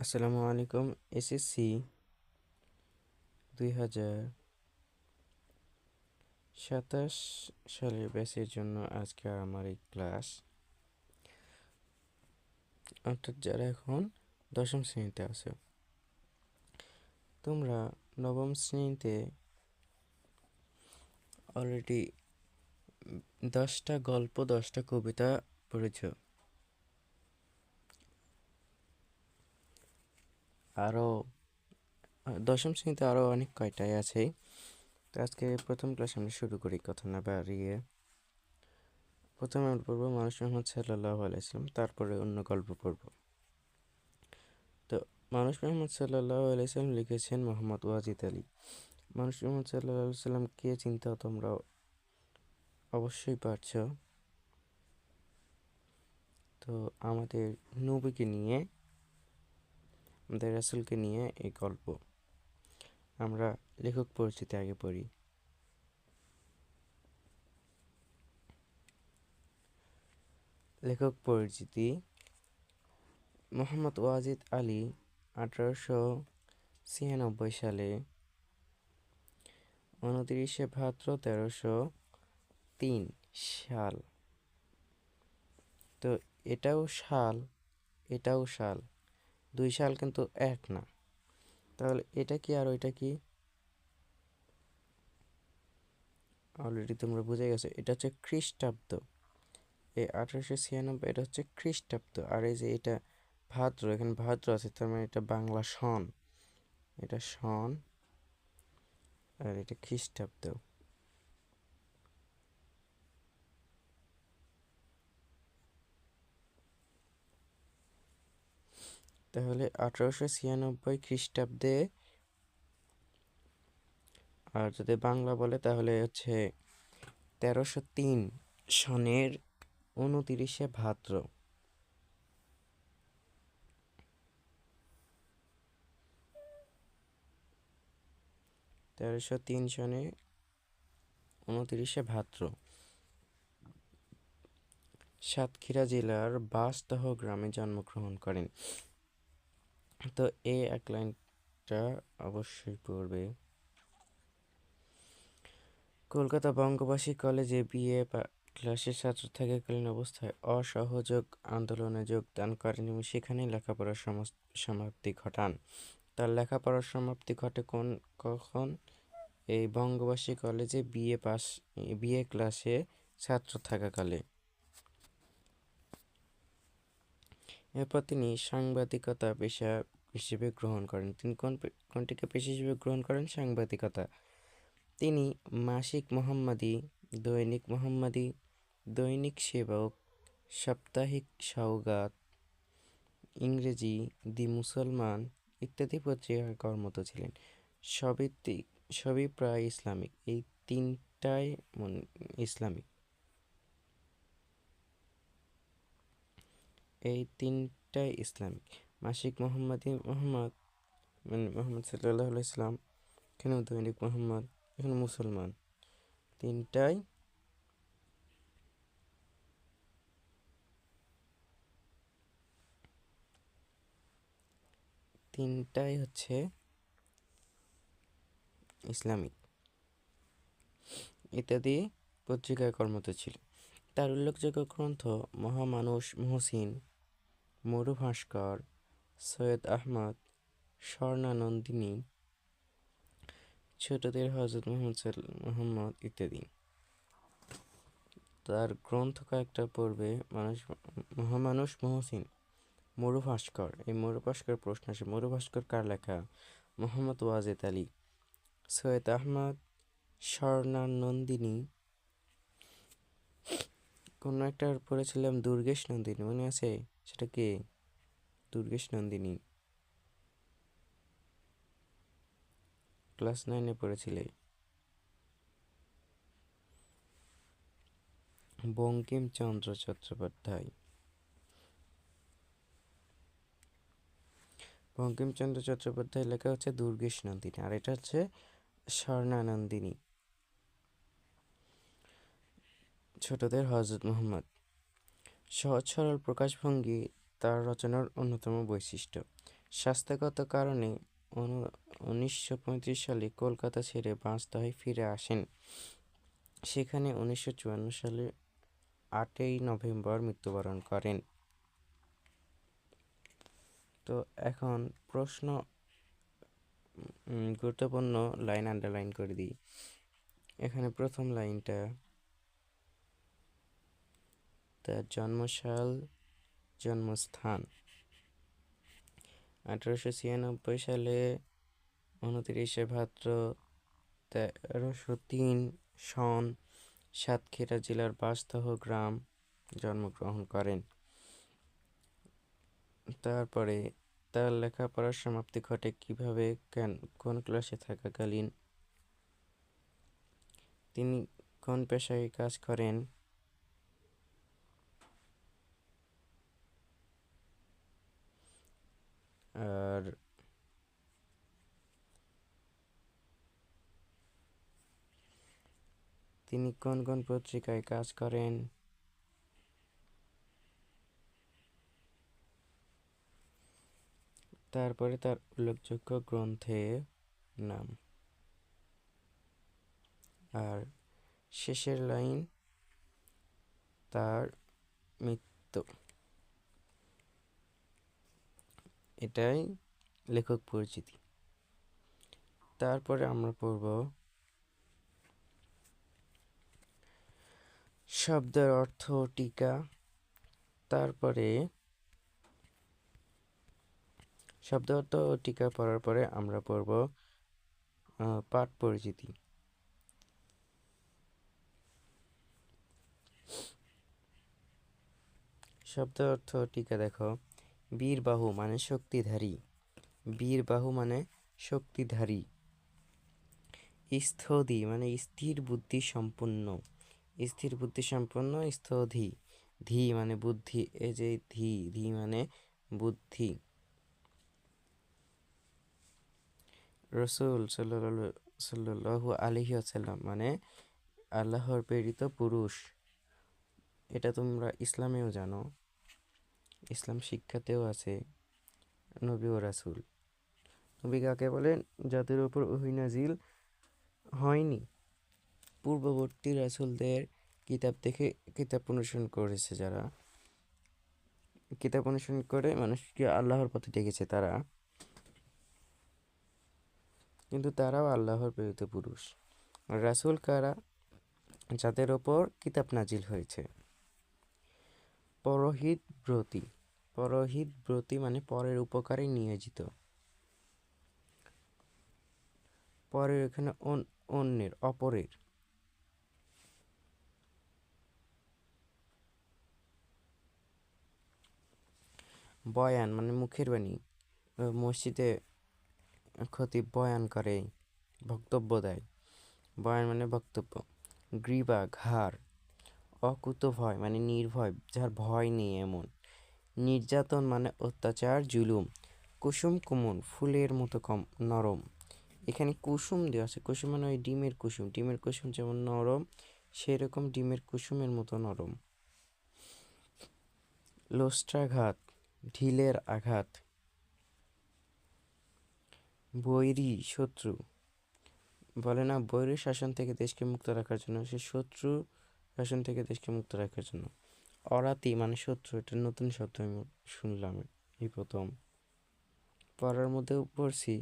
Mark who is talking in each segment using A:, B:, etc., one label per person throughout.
A: আসসালামু আলাইকুম। এসএসসি 2027 সালের ব্যাচের জন্য আজকে আমার এই ক্লাস, অর্থাৎ যারা এখন দশম শ্রেণীতে আছে। তোমরা নবম শ্রেণীতে অলরেডি 10টা গল্প, 10টা কবিতা পড়েছ। আরও দশম শ্রেণীতে আরও অনেক কয়টাই আছে। তো আজকে প্রথম ক্লাস আমরা শুরু করি কথা না বাড়িয়ে। প্রথমে আমরা পড়বো মানুষ মোহাম্মদ সাল্লাল্লাহু আলাইহি ওয়াসাল্লাম, তারপরে অন্য গল্প পড়ব। তো মানুষ মোহাম্মদ সাল্লাল্লাহু আলাইহি ওয়াসাল্লাম লিখেছেন মোহাম্মদ ওয়াজিদ আলী। মানুষ মোহাম্মদ সাল্লাল্লাহু আলাইহি ওয়াসাল্লাম কে চিন্তা তোমরা অবশ্যই পারছো। তো আমাদের নবীকে নিয়ে, আমাদের রাসূলকে নিয়ে এই গল্প। আমরা লেখক পরিচিতি আগে পড়ি। লেখক পরিচিতি: মোহাম্মদ ওয়াজিদ আলী 1896 সালে 29শে ভাদ্র 1303 সাল। তো এটাও সাল, এটাও সাল, দুই সাল কিন্তু এক না। তাহলে এটা কি আর ওইটা কি? অলরেডি তোমরা বুঝে গেছো, এটা হচ্ছে খ্রিস্টাব্দ। এই 1896 এটা হচ্ছে খ্রিস্টাব্দ। আর এই যে এটা ভাদ্র, এখানে ভাদ্র আছে, তার মানে এটা বাংলা সন, এটা সন, আর এটা খ্রিস্টাব্দ। তাহলে 1896 খ্রিস্টাব্দে, আর যদি বাংলা বলে তাহলে হচ্ছে 1303 সনের 29শে ভাদ্র। 1303 সনে 29শে ভাদ্র সাতক্ষীরা জেলার বাসদহ গ্রামে জন্মগ্রহণ করেন। তো এই এক লাইনটা অবশ্যই পড়বে। কলকাতা বঙ্গবাসী কলেজে বিএ ক্লাসের ছাত্র থাকাকালীন অবস্থায় অসহযোগ আন্দোলনে যোগদান করেন এবং সেখানেই লেখাপড়ার সমাপ্তি ঘটান। তার লেখাপড়ার সমাপ্তি ঘটে কখন? এই বঙ্গবাসী কলেজে বিএ ক্লাসে ছাত্র থাকাকালে। এরপর তিনি সাংবাদিকতা পেশা হিসেবে গ্রহণ করেন। তিনি কোনটিকে পেশা হিসেবে গ্রহণ করেন? সাংবাদিকতা। তিনি মাসিক মোহাম্মদী, দৈনিক মোহাম্মদী, দৈনিক সেবক, সাপ্তাহিক সওগাত, ইংরেজি, দি মুসলমান ইত্যাদি পত্রিকায় কর্মরত ছিলেন। সবই প্রায় ইসলামিক। এই তিনটাই ইসলামিক। এই তিনটাই ইসলামিক। মাসিক মোহাম্মদী মোহাম্মদ সাল্লাল্লাহু আলাইহি সাল্লাম, এখানেও দৈনিক মোহাম্মদ, এখানে মুসলমান, তিনটাই হচ্ছে ইসলামিক ইত্যাদি পত্রিকায় কর্মরত ছিল। তার উল্লেখযোগ্য গ্রন্থ মহামানুষ মহসিন, মরুভাস্কর, সৈয়দ আহমদ, স্বর্ণানন্দিনী, ছোটদের হজরত মোহাম্মদ ইত্যাদি। তার গ্রন্থ কয়েকটা পড়বে: মহামানুষ মহসিন, মরুভাস্কর। এই মরুভাস্কর প্রশ্ন আসে, মরুভাস্কর কার লেখা? মোহাম্মদ ওয়াজিদ আলী। সৈয়দ আহমদ, স্বর্ণানন্দিনী, কোনো একটা পড়েছিলাম দুর্গেশ নন্দিনী, মনে আছে? সেটা কে? দুর্গেশ নন্দিনী, ক্লাস 9-এ পড়েছিলে। বঙ্কিমচন্দ্র চট্টোপাধ্যায়। বঙ্কিমচন্দ্র চট্টোপাধ্যায় লেখা হচ্ছে দুর্গেশ নন্দিনী, আর এটা হচ্ছে স্বর্ণানন্দিনী। ছোটদের হজরত মোহাম্মদ। সহজ সরল প্রকাশভঙ্গি তার রচনার অন্যতম বৈশিষ্ট্য। স্বাস্থ্যগত কারণে 1935 সালে কলকাতা ছেড়ে বাঁশদহে ফিরে আসেন। সেখানে 1954 সালে 8ই নভেম্বর মৃত্যুবরণ করেন। তো এখন প্রশ্ন, গুরুত্বপূর্ণ লাইন আন্ডারলাইন করে দিই। এখানে প্রথম লাইনটা, তার জন্মসাল, জন্মস্থান 1896 সালে 29শে ভাদ্র 1303 সন সাতক্ষীরা জেলার বাঁশদহ গ্রাম জন্মগ্রহণ করেন। তারপরে তার লেখাপড়ার সমাপ্তি ঘটে কিভাবে, কোন ক্লাসে থাকাকালীন, তিনি কোন পেশায় কাজ করেন, আর তিনি কোন কোন পত্রিকায় কাজ করেন, তারপরে তার উল্লেখযোগ্য গ্রন্থের নাম, আর শেষের লাইন তার মৃত্যু। এটাই লেখক পরিচিতি। তারপরে আমরা পড়ব শব্দের অর্থ টিকা। তারপরে শব্দ অর্থ ও টিকা পড়ার পরে আমরা পড়ব পাঠ পরিচিতি। শব্দ অর্থ টিকা দেখো, বীরবাহু মানে শক্তিধারী, বীরবাহু মানে শক্তিধারী। স্থধি মানে স্থির বুদ্ধি সম্পন্ন, স্থির বুদ্ধি সম্পন্ন স্থধি। ধী মানে বুদ্ধি, এই যে ধী, ধী মানে বুদ্ধি। রসুল সাল্লাল্লাহু আলাইহি ওয়াসাল্লাম মানে আল্লাহর প্রেরিত পুরুষ। এটা তোমরা ইসলামেও জানো, ইসলাম শিক্ষাতেও আছে নবী ও রাসূল। নবী কাকে বলেন? যাদের উপর ওহী নাজিল হয়নি, পূর্ববর্তী রাসূলদের কিতাব দেখে কিতাব অনুসরণ করেছে, যারা কিতাব অনুসরণ করে মানুষকে আল্লাহর পথে ডেকেছে তারা, কিন্তু তারাও আল্লাহর প্রেরিত পুরুষ। রাসূল কারা? যাদের ওপর কিতাব নাজিল হয়েছে। পরহিত ব্রতী, পরহিত ব্রতী মানে পরের উপকারে নিয়োজিত। পরের এখানে অন্যের, অপরের। বয়ান মানে মুখের বাণী, মসজিদে খতিব বয়ান করে, বক্তব্য দেয়, বয়ান মানে বক্তব্য। গ্রীবা ঘাড়, অকুতভয় মানে নির্ভয়, যার ভয় নেই এমন। নির্যাতন মানে অত্যাচার, জুলুম। কুসুম কুমন ফুলের মতো কম নরম, এখানে কুসুম দেওয়া আছে, কুসুম মানে ওই ডিমের কুসুম, ডিমের কুসুম যেমন নরম, সেরকম ডিমের কুসুমের মতো নরম। লোস্ট্রাঘাত ঢিলের আঘাত। বৈরী শত্রু, বলে না বৈরী শাসন থেকে দেশকে মুক্ত রাখার জন্য, সে শত্রু শাসন থেকে দেশকে মুক্ত রাখার জন্য। অরাতি মানে শত্রু, এটা নতুন শব্দ আমি শুনলাম এই প্রথম। পড়ার মধ্যেও পড়ছি,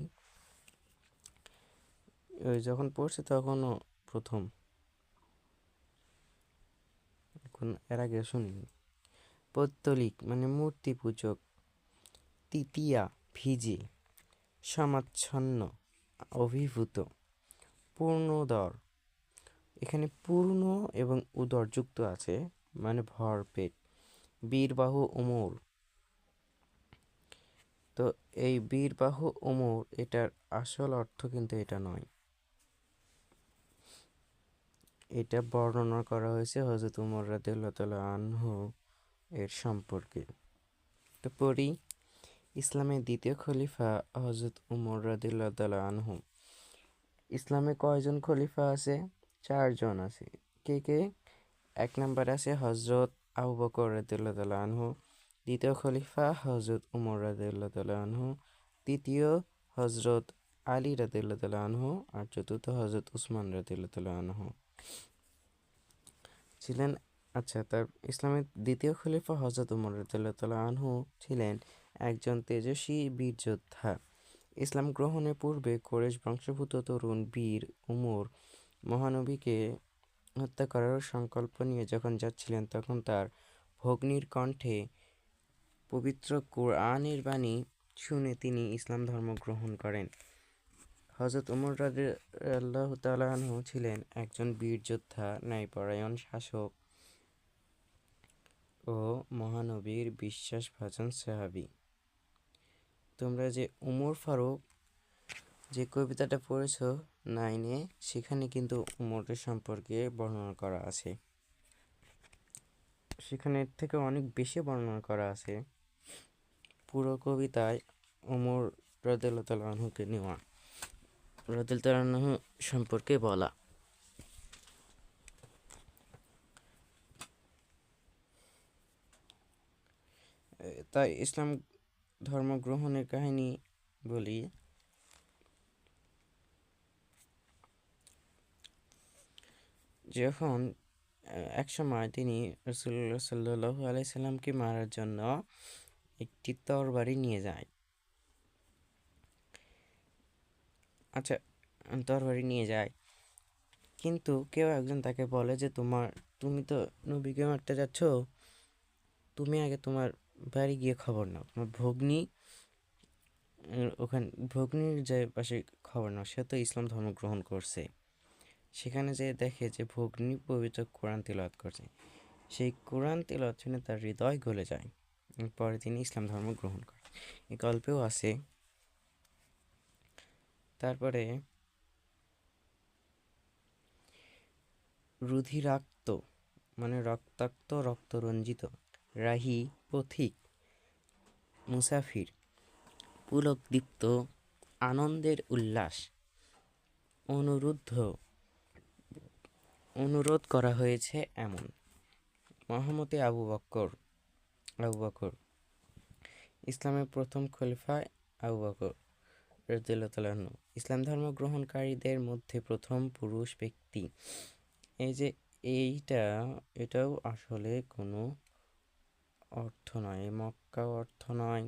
A: ওই যখন পড়ছি তখনও প্রথম, এখন এর আগে শুনিনি। পৌত্তলিক মানে মূর্তি পূজক। তৃতীয়া ভিজে, সমাচ্ছন্ন, অভিভূত। পূর্ণোদর, এখানে পূর্ণ এবং উদর যুক্ত আছে মানে ভরপেট। বীরবাহু ওমর, তো এই বীরবাহু ওমর এটার আসল অর্থ কিন্তু এটা নয়, এটা বর্ণনা করা হয়েছে হযরত উমর রাদিয়াল্লাহু তাআলা আনহু এর সম্পর্কে। তো পড়ি, ইসলামের দ্বিতীয় খলিফা হযরত উমর রাদিয়াল্লাহু তাআলা আনহু। ইসলামে কয়জন খলিফা আছে? 4 জন আছে। কে কে? 1 নম্বরে আছে হযরত আবু বকর রাদিয়াল্লাহু তাআলা আনহু, দ্বিতীয় খলিফা হযরত উমর রাদিয়াল্লাহু তাআলা আনহু, তৃতীয় হজরত আলী রাদিয়াল্লাহু তাআলা আনহু, আর চতুর্থ হজরত উসমান রাদিয়াল্লাহু তাআলা আনহু ছিলেন। আচ্ছা, তার ইসলামের দ্বিতীয় খলিফা হজরত উমর রাদিয়াল্লাহু তাআলা আনহু ছিলেন একজন তেজস্বী বীর যোদ্ধা। ইসলাম গ্রহণের পূর্বে কুরাইশ বংশোদ্ভূত তরুণ বীর উমর মহানবীকে হত্যা করার সংকল্প নিয়ে যখন যাচ্ছিলেন, তখন তার ভগ্নীর কণ্ঠে পবিত্র কোরআনের বাণী শুনে তিনি ইসলাম ধর্ম গ্রহণ করেন। হজরত উমর রাদিয়াল্লাহু তাআলা আনহু ছিলেন একজন বীর যোদ্ধা, ন্যায়পরায়ণ শাসক ও মহানবীর বিশ্বাসভাজন সাহাবী। তোমরা যে উমর ফারুক যে কবিতাটা পড়েছ 9-এ, সেখানে কিন্তু উমরের সম্পর্কে বর্ণনা করা আছে। সেখানে এর থেকে অনেক বেশি বর্ণনা করা আছে। পুরো কবিতায় উমর রাদিয়াল্লাহু তাআলা আনহুকে নেওয়া, রাদিয়াল্লাহু তাআলা আনহু সম্পর্কে বলা। তাই ইসলাম ধর্ম গ্রহণের কাহিনী বলি। যখন এক সময় তিনি রাসূলুল্লাহ সাল্লাল্লাহু আলাইহি সাল্লামকে মারার জন্য একটি তরবারি নিয়ে যায়। আচ্ছা, তরবারি নিয়ে যায়, কিন্তু কেউ একজন তাকে বলে যে তুমি তো নবীকে মারতে যাচ্ছ, তুমি আগে তোমার বাড়ি গিয়ে খবর নাও, তোমার ভগ্নির যে পাশে খবর নাও, সে তো ইসলাম ধর্ম গ্রহণ করছে। সেখানে যে দেখে যে ভগ্নি পবিত্র কোরআন তিলাওয়াত করছে, সেই কোরআন তিলাওয়াত শুনে তার হৃদয় গলে যায়। পরে তিনি ইসলাম ধর্ম গ্রহণ করেন। এই গল্পেও আছে। তারপরে রুধিরাক্ত মানে রক্তাক্ত, রক্তরঞ্জিত, রাহি, পথিক, মুসাফির, পুলকদীপ্ত, আনন্দের উল্লাস, অনুরোধ করা হয়েছে এমন। মহামতি আবু বকর ইসলামের প্রথম খলিফা আবু বকর রাদিয়াল্লাহু তাআলা আনহু ইসলাম ধর্ম গ্রহণকারীদের মধ্যে প্রথম পুরুষ ব্যক্তি। এই যে এটাও আসলে কোনো অর্থ নয়, মক্কা অর্থ নয়,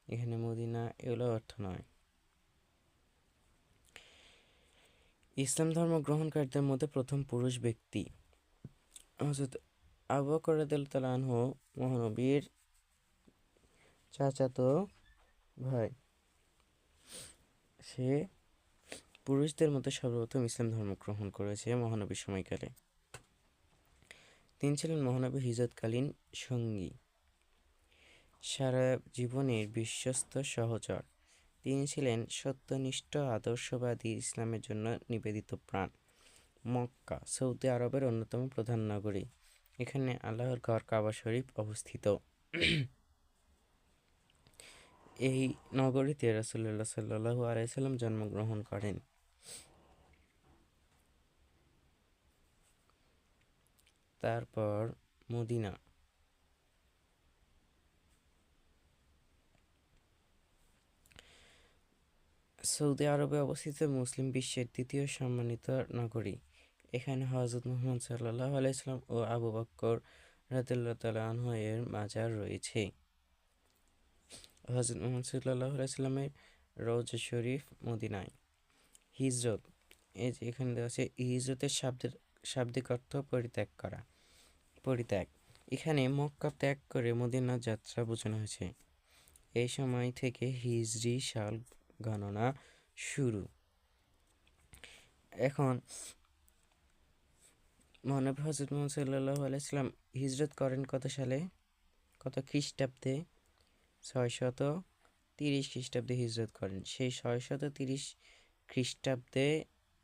A: এখানে মদিনা, এগুলো অর্থ নয়। ইসলাম ধর্ম গ্রহণকারীদের মধ্যে প্রথম পুরুষ ব্যক্তি হযরত আবু বকর রাদিয়াল্লাহু তাআলা আনহু, মহানবীর চাচাতো ভাই। সে পুরুষদের মধ্যে সর্বপ্রথম ইসলাম ধর্ম গ্রহণ করেছে মহানবীর সময়কালে। তিনি ছিলেন মহানবীর হিজরতকালীন সঙ্গী, সারা জীবনের বিশ্বস্ত সহচর। তিনি ছিলেন সত্যনিষ্ঠ আদর্শবাদী, ইসলামের জন্য নিবেদিত প্রাণ। মক্কা সৌদি আরবের অন্যতম প্রধান নগরী। এখানে আল্লাহর ঘর কাবা শরীফ অবস্থিত। এই নগরীতে রাসূলুল্লাহ সাল্লাল্লাহু আলাইহি সাল্লাম জন্মগ্রহণ করেন। তারপর মদিনা। সৌদি আরবে অবস্থিত মুসলিম বিশ্বের দ্বিতীয় সম্মানিত নগরী। এখানে হযরত মুহাম্মদ সাল্লাল্লাহু আলাইহি সাল্লাম ও আবু বকর রাদিয়াল্লাহু তাআলা আনহু এর মাজার রয়েছে। হযরত মুহাম্মদ সাল্লাল্লাহু আলাইহি সাল্লামের রওজা শরীফ মদিনায়। হিজরত, এই যে এখানে দেওয়া আছে, হিজরতের শাব্দিক অর্থ পরিত্যাগ। এখানে মক্কা ত্যাগ করে মদিনা যাত্রা বোঝানো হয়েছে। এই সময় থেকে হিজরি সাল গণনা শুরু। এখন মহানবী হযরত মুহাম্মদ সাল্লাল্লাহু আলাইহি সাল্লাম হিজরত করেন কত সালে, কত খ্রিস্টাব্দে? 630 খ্রিস্টাব্দে হিজরত করেন। সেই 630 খ্রিস্টাব্দে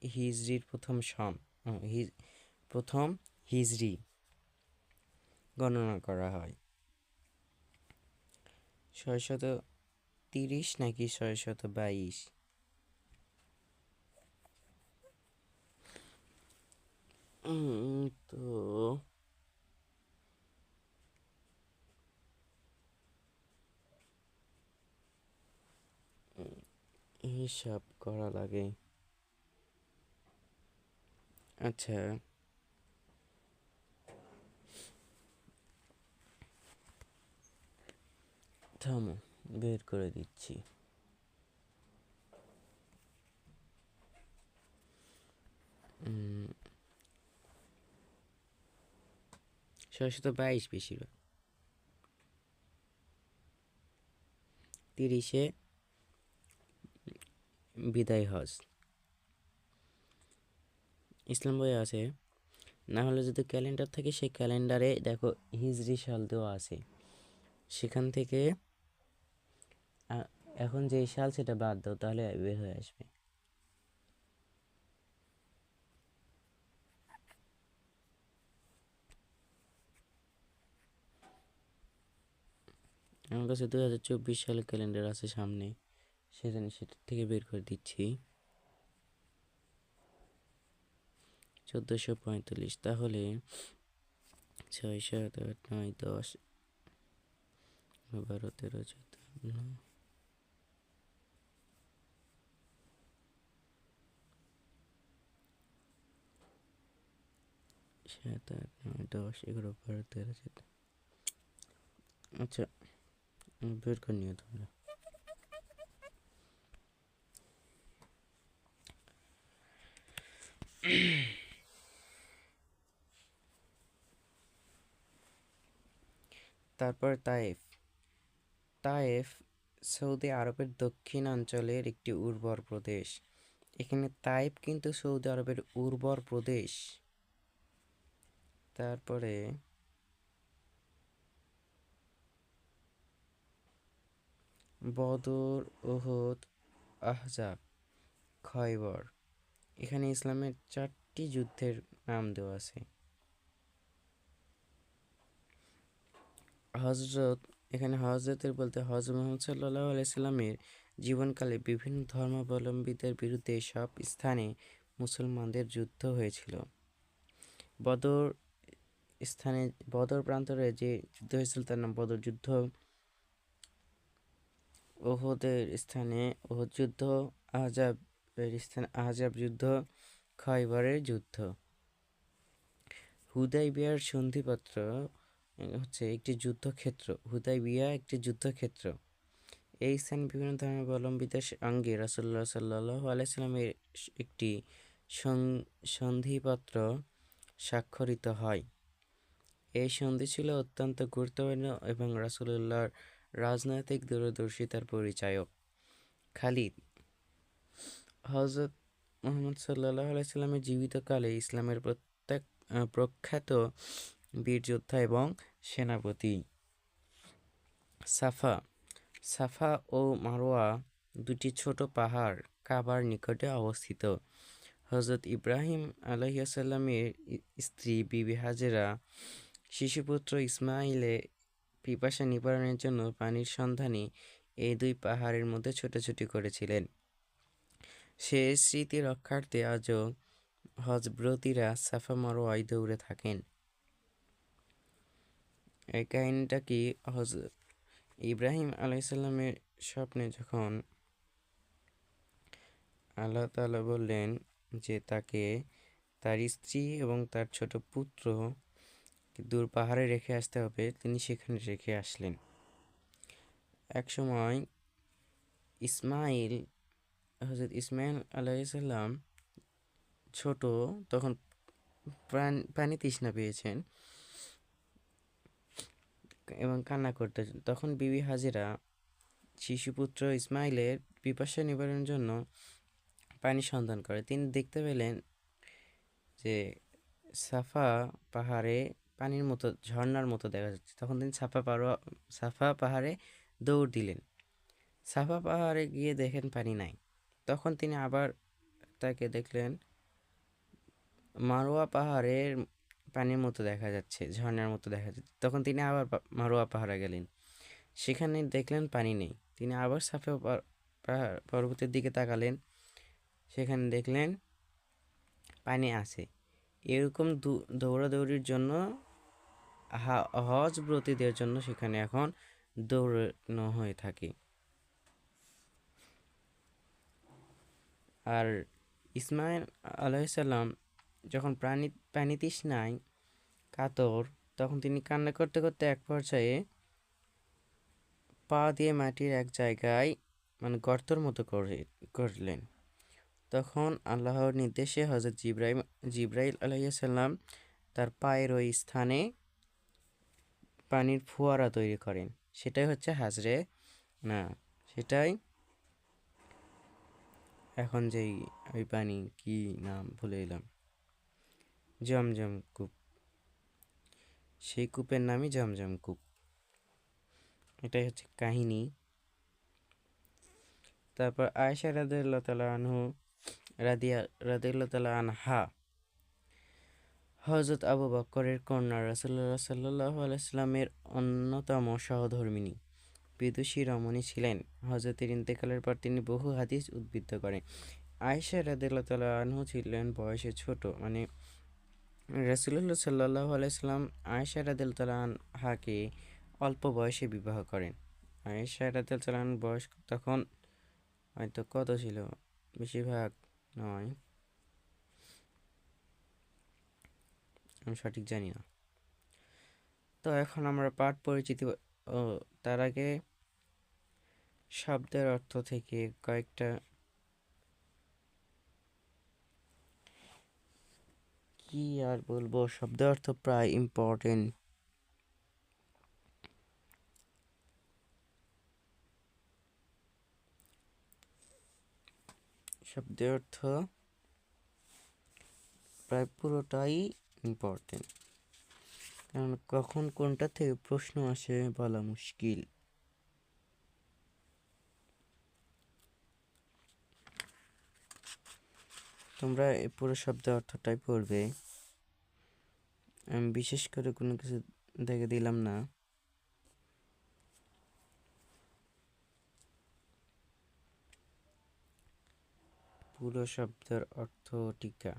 A: হিজরির প্রথম হিজরি গণনা করা হয়। 630 নাকি 622? তো হিসাব করা লাগে। আচ্ছা, থামো, বের করে দিচ্ছি। উম, 622 বেশিরভাগ। 30-এ বিদায় হজ। ইসলাম বইয়ে আছে, না হলে যদি ক্যালেন্ডার থাকে সেই ক্যালেন্ডারে দেখো হিজরি সাল দেওয়া আছে, সেখান থেকে এখন যেই সাল সেটা বাদ দাও, তাহলে বের হয়ে আসবে। আমার কাছে 2024 সালের ক্যালেন্ডার আছে সামনে, সেটা থেকে বের করে দিচ্ছি। 1445, তাহলে 6, 7, 8, 9, 10, 12, 13, 14, 7, 8, 9, 10, 11, 12, 13, 14। আচ্ছা, বের করে নিও তোমরা। তারপর তায়েফ। তায়েফ সৌদি আরবের দক্ষিণাঞ্চলের একটি উর্বর প্রদেশ। এখানে তায়েফ কিন্তু সৌদি আরবের উর্বর প্রদেশ। তারপরে বদর, উহুদ, আহজাব, খয়বর। এখানে ইসলামের 4টি যুদ্ধের নাম দেওয়া আছে। হজরত, এখানে হজরতের বলতে হজরত মুহাম্মদ সাল্লাল্লাহু আলাইহি সাল্লামের জীবনকালে বিভিন্ন ধর্মাবলম্বীদের বিরুদ্ধে সব স্থানে মুসলমানদের যুদ্ধ হয়েছিল। বদর স্থানে, বদর প্রান্তরে যে যুদ্ধ হয়েছিল তার নাম বদর যুদ্ধ। ওহুদের স্থানে ওহুদ যুদ্ধ, আহজাবের স্থানে আহজাব যুদ্ধ, খয়বরের যুদ্ধ। হুদাইবিয়ার সন্ধিপত্র হচ্ছে একটি যুদ্ধক্ষেত্র। হুদাইবিয়া একটি যুদ্ধক্ষেত্র। এই স্থানে বিভিন্ন ধর্মাবলম্বীদের সঙ্গে রাসূলুল্লাহ সাল্লাল্লাহু আলাইহি সাল্লামের একটি সন্ধিপত্র স্বাক্ষরিত হয়। এই সন্ধি ছিল অত্যন্ত গুরুত্বপূর্ণ এবং রাসূলুল্লাহর রাজনৈতিক দূরদর্শিতার পরিচায়ক। খালিদ, হযরত মুহাম্মদ সাল্লাল্লাহু আলাইহি সাল্লামের জীবিতকালে ইসলামের প্রখ্যাত বীর যোদ্ধা এবং সেনাপতি। সাফা, সাফা ও মারওয়া দুটি ছোট পাহাড় কাবার নিকটে অবস্থিত। হযরত ইব্রাহিম আলাইহিসসালামের স্ত্রী বিবি হাজেরা শিশুপুত্র ইসমাইলে পিপাসা নিবারণের জন্য পানির সন্ধানে এই দুই পাহাড়ের মধ্যে ছোটাছুটি করেছিলেন। সে স্মৃতি রক্ষার্থে আজও হজব্রতীরা সাফা মারওয়ায় দৌড়ে থাকেন। এই কাহিনীটা কি, হযরত ইব্রাহিম আলাইহিসসালামের স্বপ্নে যখন আল্লাহ তাআলা বললেন যে তাকে তার স্ত্রী এবং তার ছোট পুত্র দূর পাহাড়ে রেখে আসতে হবে, তিনি সেখানে রেখে আসলেন। একসময় হযরত ইসমাইল আলাইহিসসালাম ছোট, তখন পানি তৃষ্ণা পেয়েছেন এবং কান্না করতেছেন। তখন বিবি হাজেরা শিশুপুত্র ইসমাইলের পিপাসা নিবারণের জন্য পানি সন্ধান করে। তিনি দেখতে পেলেন যে সাফা পাহাড়ে পানির মতো, ঝর্ণার মতো দেখা যাচ্ছে। তখন তিনি সাফা পাহাড়ে দৌড় দিলেন। সাফা পাহাড়ে গিয়ে দেখেন পানি নাই। তখন তিনি আবার তাকে দেখলেন মারোয়া পাহাড়ের পানির মতো দেখা যাচ্ছে, ঝর্ণার মতো দেখা যাচ্ছে। তখন তিনি আবার মারোয়া পাহাড়ে গেলেন, সেখানে দেখলেন পানি নেই। তিনি আবার সাফা পাহাড় পর্বতের দিকে তাকালেন, সেখানে দেখলেন পানি আছে। এরকম দৌড়াদৌড়ির জন্য হজ ব্রতীদের জন্য সেখানে এখন দৌড়ানো হয়ে থাকে। আর ইসমাইল আলাইসাল্লাম যখন পানি তৃষ্ণায় কাতর, তখন তিনি কান্না করতে করতে এক পর্যায়ে পা দিয়ে মাটির এক জায়গায় মানে গর্তর মতো করলেন। তখন আল্লাহর নির্দেশে হজরত জিব্রাইল আলাইসাল্লাম তার পায়ের ওই স্থানে পানির ফোয়ারা তৈরি করেন। সেটাই হচ্ছে হাজরে না, সেটাই এখন যেই ওই পানি কি নাম ভুলে এলাম, জমজম কূপ, সেই কূপের নামই জমজম কূপ। এটাই হচ্ছে কাহিনী। তারপর আয়েশা রাদিয়াল্লাহু তাআলা আনহা হযরত আবু বকরের কন্যা রাসূলুল্লাহ সাল্লাল্লাহু আলাইহি সাল্লামের অন্যতম সহধর্মিণী বিদুষী রমণী ছিলেন। হযরতের ইন্তেকালের পর তিনি বহু হাদিস উদ্ধৃত করেন। আয়েশা রাদিয়াল্লাহু তাআলা আনহু ছিলেন বয়সে ছোট, মানে রাসূলুল্লাহ সাল্লাল্লাহু আলাইহি সাল্লাম আয়েশা রাদিয়াল্লাহু তাআলা আনহাকে অল্প বয়সে বিবাহ করেন। আয়েশা রাদিয়াল্লাহু তাআলা আনহার বয়স তখন হয়তো কত ছিল, বেশিরভাগ নয়, আমি সঠিক জানি না। তো এখন আমরা পাঠ পরিচিতি ও তার আগে শব্দের অর্থ থেকে কয়েকটা কি আর বলবো, শব্দের অর্থ প্রায় ইম্পর্টেন্ট। শব্দের অর্থ প্রায় পুরোটাই ইম্পর্টেন্ট, কারণ কখন কোনটা থেকে প্রশ্ন আসে বলা মুশকিল। তোমরা এই পুরো শব্দের অর্থটাই পড়বে, আমি বিশেষ করে কোনো কিছু দেখে দিলাম না। পুরো শব্দের অর্থ টিকা।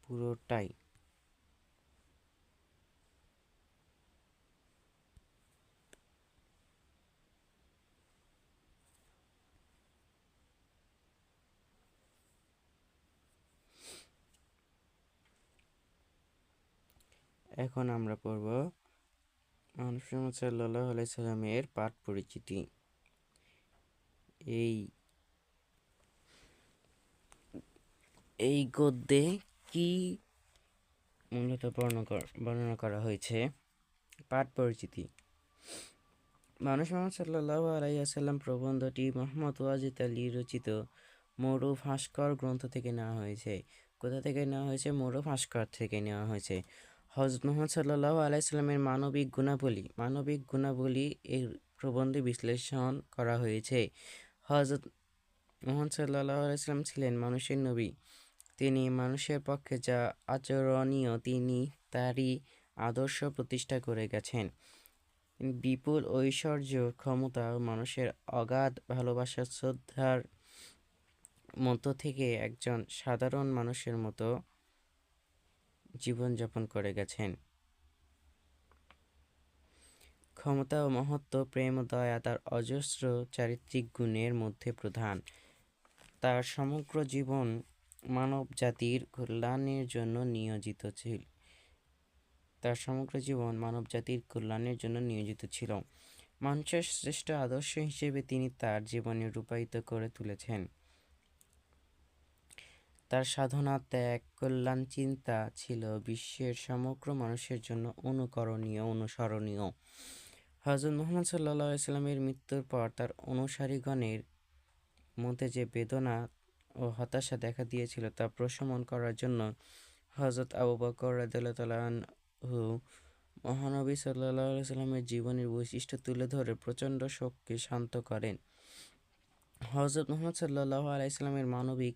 A: পুরোটাই। এখন আমরা পড়ব মুহাম্মদ সাল্লাল্লাহু আলাইহি সাল্লামের পাঠ পরিচিতি। এই গদ্যে কি মূলত বর্ণনা করা হয়েছে? পাঠ পরিচিতি। মানুষ মুহাম্মদ সাল্লাল্লাহু আলাইহি ওয়াসাল্লাম প্রবন্ধটি মুহাম্মদ ওয়াজিদ আলী রচিত মৌরু ভাস্কর গ্রন্থ থেকে নেওয়া হয়েছে। কোথা থেকে নেওয়া হয়েছে? মৌরু ভাস্কর থেকে নেওয়া হয়েছে। হযরত মুহাম্মদ সাল্লাল্লাহু আলাইহি সাল্লামের মানবিক গুণাবলী এর প্রবন্ধে বিশ্লেষণ করা হয়েছে। হযরত মুহাম্মদ সাল্লাল্লাহু আলাইহি সাল্লাম ছিলেন মানুষের নবী। তিনি মানুষের পক্ষে যা আচরণীয় তিনি তারই আদর্শ প্রতিষ্ঠা করে গেছেন। বিপুল ঐশ্বর্য, ক্ষমতা ও মানুষের অগাধ ভালোবাসা শ্রদ্ধার মধ্য থেকে একজন সাধারণ মানুষের মতো জীবনযাপন করে গেছেন। ক্ষমতা ও মহত্ব, প্রেম ও দয়া তার অজস্র চারিত্রিক গুণের মধ্যে প্রধান। তার সমগ্র জীবন মানব জাতির কল্যাণের জন্য নিয়োজিত ছিল। মানুষের শ্রেষ্ঠ আদর্শ হিসেবে তিনি তার জীবনে রূপায়িত করে তুলেছেন। তার সাধনা, ত্যাগ, কল্যাণ চিন্তা ছিল বিশ্বের সমগ্র মানুষের জন্য অনুসরণীয়। হযরত মুহাম্মদ সাল্লাল্লাহু আলাইহি সাল্লামের মৃত্যুর পর তার অনুসারীগণের মধ্যে যে বেদনা ও হতাশা দেখা দিয়েছিল তা প্রশমন করার জন্য হযরত আবু বকর রাদিয়াল্লাহু তাআলা আনহু মহানবী সাল্লাল্লাহু আলাইহি সাল্লামের জীবনের বৈশিষ্ট্য তুলে ধরে প্রচণ্ড শোককে শান্ত করেন। হযরত মুহাম্মদ সাল্লাল্লাহু আলাইহি সাল্লামের মানবিক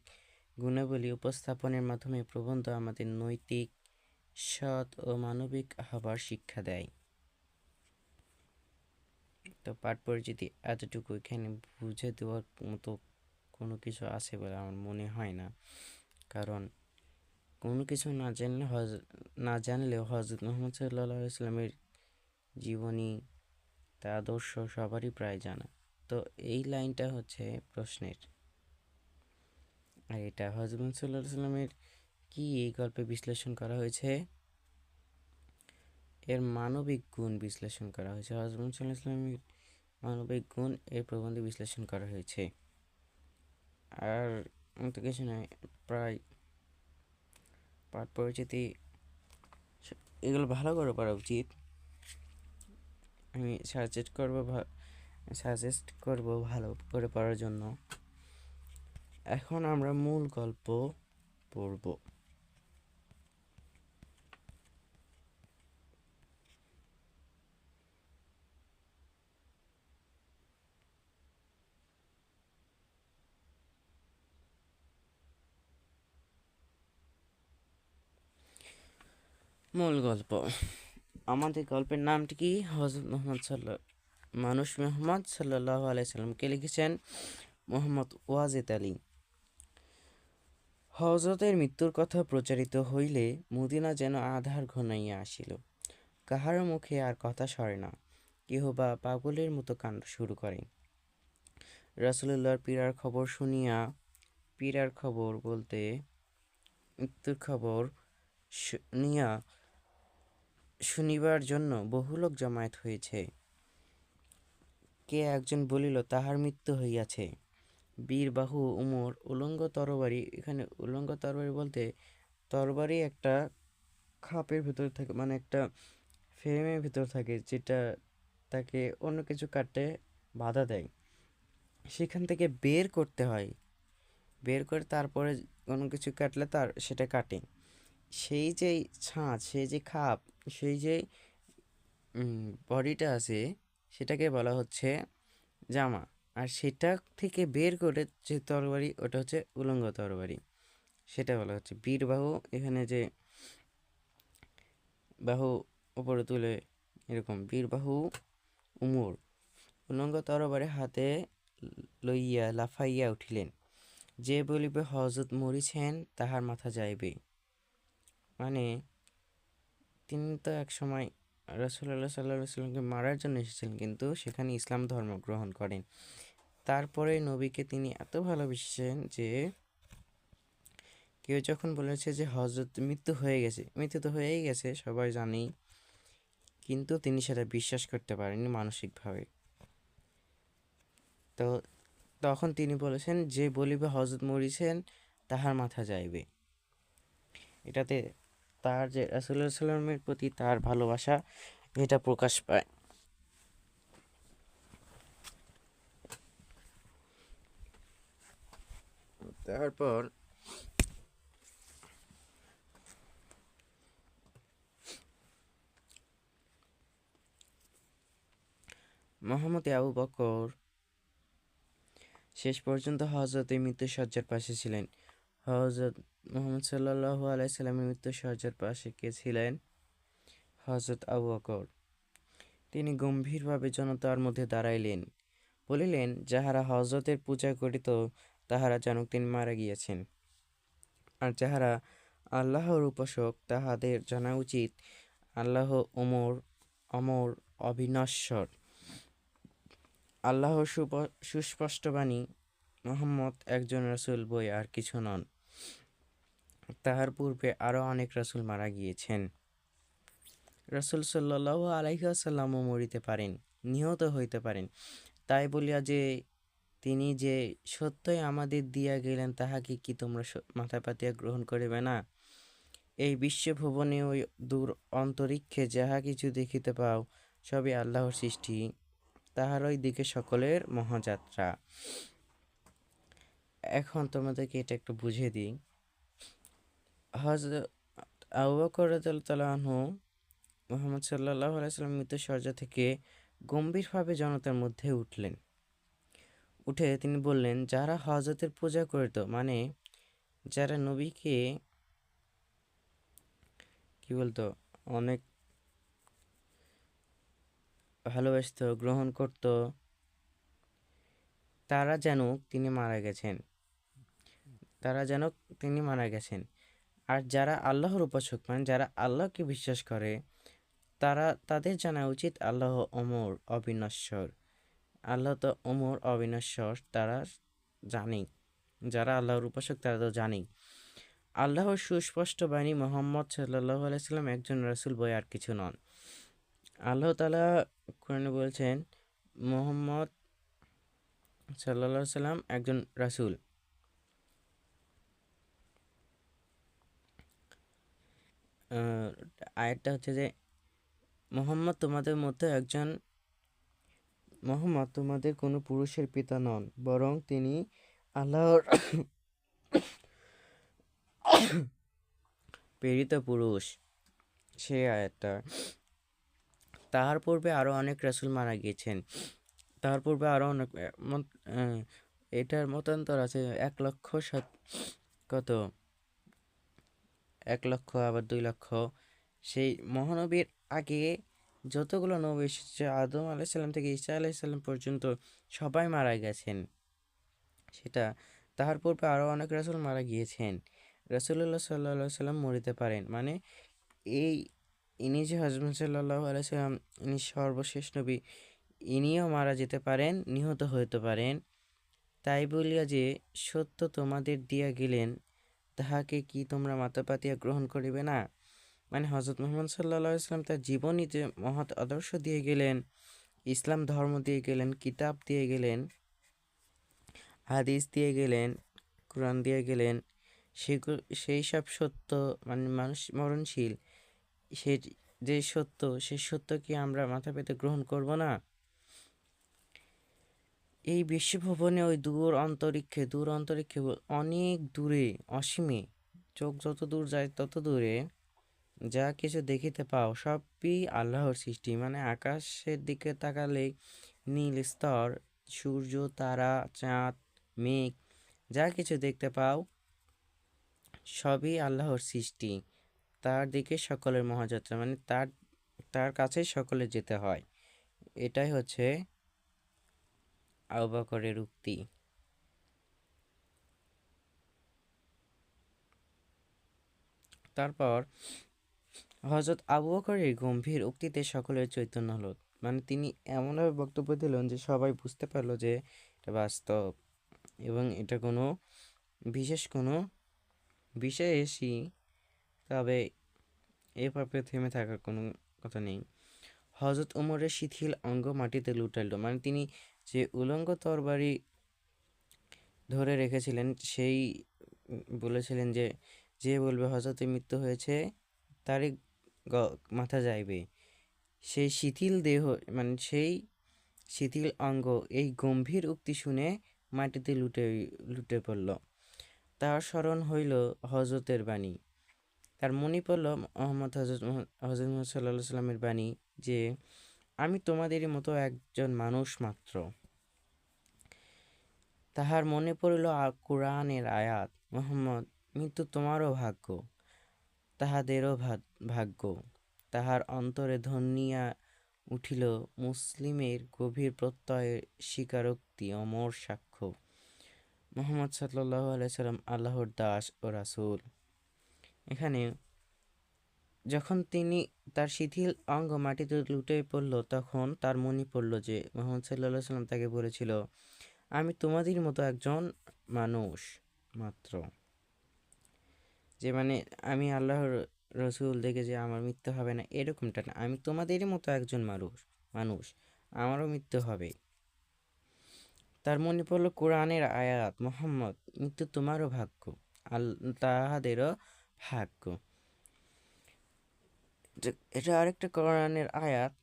A: গুণাবলী উপস্থাপনের মাধ্যমে প্রবন্ধ আমাদের নৈতিক, সৎ ও মানবিক হবার শিক্ষা দেয়। তো পাঠ পরিচিতি এতটুকু, এখানে বুঝে দেওয়ার মতো কোনো কিছু আছে বলে আমার মনে হয় না, কারণ কোনো কিছু না জানলেও হজরত মুহাম্মদ সাল্লাল্লাহু আলাইহি সাল্লামের জীবনী, তার আদর্শ সবারই প্রায় জানা। তো এই লাইনটা হচ্ছে প্রশ্নের, আর এটা হজরত মুহাম্মদ সাল্লাল্লাহু আলাইহি সাল্লামের কি এই গল্পে বিশ্লেষণ করা হয়েছে, এর মানবিক গুণ বিশ্লেষণ করা হয়েছে। হজরত মুহাম্মদ সাল্লাল্লাহু আলাইহি সাল্লামের মানবিক গুণ এর প্রবন্ধে বিশ্লেষণ করা হয়েছে। আর তো কিছু নয়, প্রায় পাঠ পরিচিতি এগুলো ভালো করে পড়া উচিত। আমি সাজেস্ট করব ভালো করে পড়ার জন্য। এখন আমরা মূল গল্প পড়ব। মূল গল্প, আমাদের গল্পের নামটি কি? মানুষ মোহাম্মদ সাল্লাল্লাহু আলাইহি সাল্লামকে লিখেছেন মোহাম্মদ ওয়াজেদ আলী। হযরতের মৃত্যুর কথা প্রচারিত হইলে মদিনা যেন আধার ঘনাইয়া আসিল। কাহারও মুখে আর কথা সরে না, কেহ বা পাগলের মতো কাণ্ড শুরু করে। রাসূলুল্লাহর পীড়ার খবর বলতে মৃত্যুর খবর শুনিবার জন্য বহু লোক জমায়েত হয়েছে। কে একজন বলিল, তাহার মৃত্যু হইয়াছে। বীরবাহু উমর উলঙ্গ তরবারি, এখানে উলঙ্গ তরবারি বলতে তরবারি একটা খাপের ভিতর থাকে, মানে একটা ফ্রেমের ভিতর থাকে, যেটা তাকে অন্য কিছু কাটতে বাধা দেয়, সেখান থেকে বের করতে হয়, বের করে তারপরে কোনো কিছু কাটলে সেটা কাটে। সেই যে ছাঁচ, সেই যে খাপ, সেই যে বডিটা আছে, সেটাকে বলা হচ্ছে জামা। আর সেটা থেকে বের করে যে তরবারি, ওটা হচ্ছে উলঙ্গ তরবারি, সেটা বলা হচ্ছে বীরবাহু। এখানে যে বাহু উপরে তুলে এরকম, বীরবাহু উমর উলঙ্গ তরবারি হাতে লইয়া লাফাইয়া উঠিলেন। যে বলিবে হযরত মরিছেন, তাহার মাথা যাইবে। মানে তিনি তো এক সময় রাসূলুল্লাহ সাল্লাল্লাহু আলাইহি সাল্লামকে মারার জন্য এসেছিলেন, কিন্তু সেখানে ইসলাম ধর্ম গ্রহণ করেন। তারপরে নবীকে তিনি এত ভালোবেসেছেন যে কেউ যখন বলেছে যে হযরত মৃত্যু হয়ে গেছে, মৃত্যু তো হয়েই গেছে সবাই জানেই, কিন্তু তিনি সেটা বিশ্বাস করতে পারেননি মানসিকভাবে। তো তখন তিনি বলেছেন, যে বলিবে হযরত মরিছেন, তাহার মাথা যাইবে। এটাতে তার যে রাসূলুল্লাহ সাল্লামের প্রতি তার ভালোবাসা, এটা প্রকাশ পায়। তারপর মুহাম্মদ আবু বকর শেষ পর্যন্ত হযরতের মৃত্যুশয্যার পাশে ছিলেন। হযরত মুহাম্মদ সাল্লাল্লাহু আলাইহি সাল্লামের মৃত্যুশয্যার পাশে কে ছিলেন? হযরত আবু বকর। তিনি গম্ভীরভাবে জনতার মধ্যে দাঁড়াইলেন, বলিলেন, যাহারা হযরতের পূজা করিত, তাহারা জানুক তিনি মারা গিয়াছেন। আর যাহারা আল্লাহর উপাসক, তাহাদের জানা উচিত আল্লাহ অমর, অবিনশ্বর। আল্লাহর সুস্পষ্ট বাণী, মুহাম্মদ একজন রাসূল বই আর কিছু নন। তাহার পূর্বে আরও অনেক রাসূল মারা গিয়েছেন। রাসূল সাল্লাল্লাহু আলাইহি ওয়াসাল্লামও মরিতে পারেন, নিহত হইতে পারেন। তাই বলিয়া যে তিনি যে সত্যই আমাদের দিয়া গেলেন, তাহাকে কি তোমরা মাথা পাতিয়া গ্রহণ করিবে না? এই বিশ্বভুবনে ওই দূর অন্তরিক্ষে যাহা কিছু দেখিতে পাও, সবই আল্লাহর সৃষ্টি, তাহারই দিকে সকলের মহাযাত্রা। এখন তোমাদেরকে এটা একটু বুঝিয়ে দিই। হযরত আবু বকর রাদিয়াল্লাহু আনহু মুহাম্মদ সাল্লাল্লাহু আলাইহি সাল্লাম মৃত্যুশয্যা থেকে গম্ভীরভাবে জনতার মধ্যে উঠে তিনি বললেন, যারা হযরতের পূজা করিত, মানে যারা নবীকে কি বলতো, অনেক ভালোবাসত, গ্রহণ করত, তারা যেন তিনি মারা গেছেন। আর যারা আল্লাহর উপাসক মানে যারা আল্লাহকে বিশ্বাস করে তাদের জানা উচিত আল্লাহ অমর অবিনশ্বর। আল্লাহ তো অমর অবিনশ্বর, তারা জানে। যারা আল্লাহর উপাসক তারা তো জানে আল্লাহর সুস্পষ্ট বাণী মোহাম্মদ সাল্লাল্লাহু আলাইহি সাল্লাম একজন রাসূল বই আর কিছু নন। আল্লাহ তাআলা কোরআনে বলছেন মোহাম্মদ সাল্লাল্লাহু আলাইহি সাল্লাম একজন রাসূল। আয়াতটা হচ্ছে যে মোহাম্মদ তোমাদের কোনো পুরুষের পিতা নন, বরং তিনি আল্লাহর প্রেরিত পুরুষ। সেই আয়াতটা। তাহার পূর্বে আরও অনেক রাসূল মারা গিয়েছেন। তাহার পূর্বে আরও অনেক এটার মতান্তর আছে 1,00,000 কত 1,00,000 আবার 2,00,000। সেই মহানবীর আগে যতগুলো নবী এসেছে আদম আলাইহিস সালাম থেকে ঈসা আলাইহিস সালাম পর্যন্ত সবাই মারা গেছেন। সেটা তাহার পূর্বে আরও অনেক রাসূল মারা গিয়েছেন। রাসূলুল্লাহ সাল্লাল্লাহু আলাইহি সাল্লাম মরিতে পারেন, মানে এই ইনি যে হযরত সাল্লাল্লাহু আলাইহি সাল্লাম ইনি সর্বশেষ নবী, ইনিও মারা যেতে পারেন, নিহত হইতে পারেন। তাই বলিয়া যে সত্য তোমাদের দিয়া গেলেন তাহাকে কি তোমরা মাথা পাতিয়া গ্রহণ করিবে না? মানে হযরত মুহাম্মদ সাল্লাল্লাহু আলাইহি সাল্লাম তার জীবনীতে মহৎ আদর্শ দিয়ে গেলেন, ইসলাম ধর্ম দিয়ে গেলেন, কিতাব দিয়ে গেলেন, হাদিস দিয়ে গেলেন, কোরআন দিয়ে গেলেন। সেই সব সত্য মানে মানুষ মরণশীল, সে যে সত্য সে সত্য কি আমরা মাথা পেতে গ্রহণ করব না? এই বিশ্বভুবনে ওই দূর অন্তরিক্ষে অনেক দূরে অসীমে, চোখ যত দূর যায় তত দূরে যা কিছু দেখিতে পাও সবই আল্লাহর সৃষ্টি। মানে আকাশের দিকে তাকালে নীল স্তর, সূর্য, তারা, চাঁদ, মেঘ যা কিছু দেখতে পাও সবই আল্লাহর সৃষ্টি। তার দিকে সকলের মহাযাত্রা, মানে তার কাছে সকলে যেতে হয়। এটাই হচ্ছে আবু বকরের উক্তি। তারপর হযরত আবু বকরের গম্ভীর উক্তিতে সকলের চৈতন্য হলো, মানে তিনি এমনভাবে বক্তব্য দিলেন যে সবাই বুঝতে পারলো যে এটা বাস্তব এবং এটা কোনো কোনো বিশেষই, তবে এভাবে থেমে থাকার কোনো কথা নেই। হযরত ওমরের শিথিল অঙ্গ মাটিতে লুটাইল, মানে তিনি যে উলঙ্গ তরবারি ধরে রেখেছিলেন সেই বলেছিলেন যে যে বলবে হযরতের মৃত্যু হয়েছে তারই মাথা যাইবে। সেই শিথিল দেহ মানে সেই শিথিল অঙ্গ এই গম্ভীর উক্তি শুনে মাটিতে লুটে পড়ল। তার স্মরণ হইল হযরতের বাণী। তার মনে পড়ল হযরত মুহাম্মদ সাল্লাল্লাহু আলাইহি সাল্লামের বাণী যে আমি তোমাদেরই মতো একজন মানুষ মাত্র। তাহার মনে পড়িল কুরআনের আয়াত, মুহাম্মদ মৃত্যু তোমারও ভাগ্য, তাহাদেরও ভাগ্য। তাহার অন্তরে ধ্বনিয়া উঠিল মুসলিমের গভীর প্রত্যয়ের স্বীকারোক্তি, অমর সাক্ষ্য মুহাম্মদ সাল্লাল্লাহু আলাইহি সাল্লাম আল্লাহর দাস ও রাসূল। এখানে যখন তার শিথিল অঙ্গ মাটিতে লুটে পড়ল তখন তার মনে পড়ল যে মুহাম্মদ সাল্লাল্লাহু আলাইহি সাল্লাম তাকে বলেছিল আমি তোমাদের মতো একজন মানুষ মাত্র। যে মানে আমি আল্লাহর রসুল দেখে যে আমার মৃত্যু হবে না এরকমটা না, আমি তোমাদেরই মতো একজন মানুষ আমারও মৃত্যু হবে। তার মনে পড়ল কোরআনের আয়াত, মুহাম্মদ মৃত্যু তোমারও ভাগ্য, তাহাদেরও ভাগ্য। এটা আরেকটা কোরআনের আয়াত,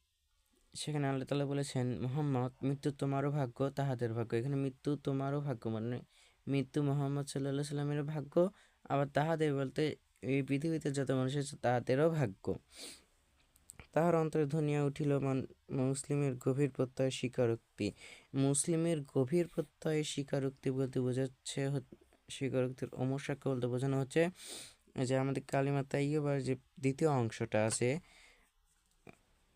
A: সেখানে আল্লাহ তাআলা বলেছেন মুহাম্মদ মৃত্যু তোমারও ভাগ্য, তাহাদের ভাগ্য। এখানে মৃত্যু তোমারও ভাগ্য মানে মৃত্যু মুহাম্মদ সাল্লাল্লাহু আলাইহি সাল্লামের ভাগ্য, আবার তাহাদের বলতে এই পৃথিবীতে যত মানুষ আছে তাহাদেরও ভাগ্য। তাহার অন্তরে ধ্বনিয়া উঠিল মুসলিমের গভীর প্রত্যয়ের স্বীকারোক্তি। মুসলিমের গভীর প্রত্যয়ের স্বীকারোক্তি বলতে বোঝাচ্ছে, স্বীকারোক্তির অমর সাক্ষ্য বলতে বোঝানো হচ্ছে যে আমাদের কালিমা তাইয়্যিবার যে দ্বিতীয় অংশটা আছে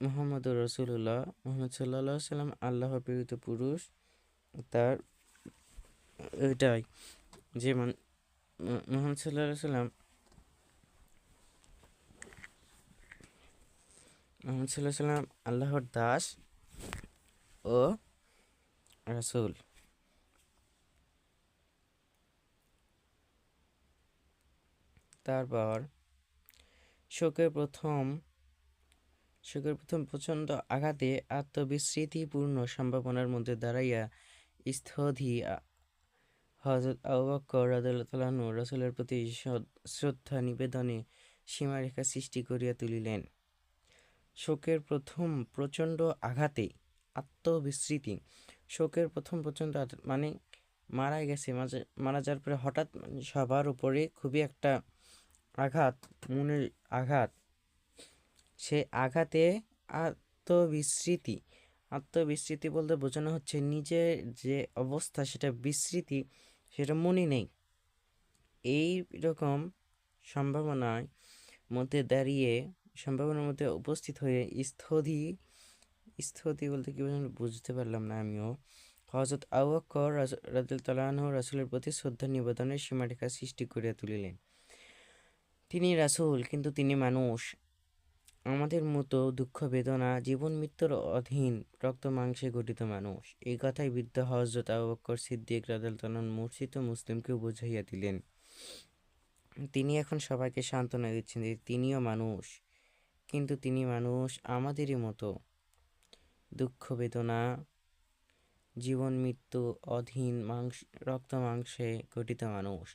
A: মুহাম্মদুর রাসূলুল্লাহ, মুহাম্মদ সাল্লাল্লাহু আলাইহি সাল্লাম আল্লাহর প্রেরিত পুরুষ, তার এটাই যে মুহাম্মদ সাল্লাল্লাহু আলাইহি সাল্লাম মুহাম্মদ সাল্লাল্লাহু আলাইহি সাল্লাম আল্লাহর দাস ও রাসূল। তারপর শোকের প্রথম প্রচণ্ড আঘাতে আত্মবিস্মৃতিপূর্ণ সম্ভাবনার মধ্যে দাঁড়াইয়া স্থির হযরত আবু বকর রাদিয়াল্লাহু তাআলা আনহু রাসূলের প্রতি শ্রদ্ধা নিবেদনে সীমারেখা সৃষ্টি করিয়া তুলিলেন। শোকের প্রথম প্রচণ্ড আঘাতে আত্মবিস্মৃতি, শোকের প্রথম প্রচণ্ড মানে মারা গেছে, মারা যাওয়ার পরে হঠাৎ সবার উপরে খুবই একটা আঘাত, মনের আঘাত, সে আঘাতে আত্মবিস্মৃতি। আত্মবিস্মৃতি বলতে বোঝানো হচ্ছে নিজের যে অবস্থা সেটা বিস্মৃতি, সেটা মনে নেই। এই রকম সম্ভাবনার মধ্যে দাঁড়িয়ে, সম্ভাবনার মধ্যে উপস্থিত হয়ে স্থিতি বলতে কি বুঝতে পারলাম না আমিও। হযরত আবু বকর রাদিয়াল্লাহু তাআলা আনহু রাসূলের প্রতি শ্রদ্ধা নিবেদনের সীমারেখা সৃষ্টি করিয়া তুলিলেন। তিনি রাসূল, কিন্তু তিনি মানুষ, আমাদের মতো দুঃখ বেদনা, জীবন মৃত্যুর অধীন, রক্ত মাংসে গঠিত মানুষ। এই কথায় বৃদ্ধ হযরত আবু বকর সিদ্দিক রাদিয়াল্লাহু তাআলা মূর্ছিত মুসলিমকেও বুঝাইয়া দিলেন। তিনি এখন সবাইকে সান্ত্বনা দিচ্ছেন যে তিনিও মানুষ, কিন্তু তিনি মানুষ আমাদেরই মতো, দুঃখ বেদনা, জীবন মৃত্যু অধীন, রক্ত মাংসে গঠিত মানুষ।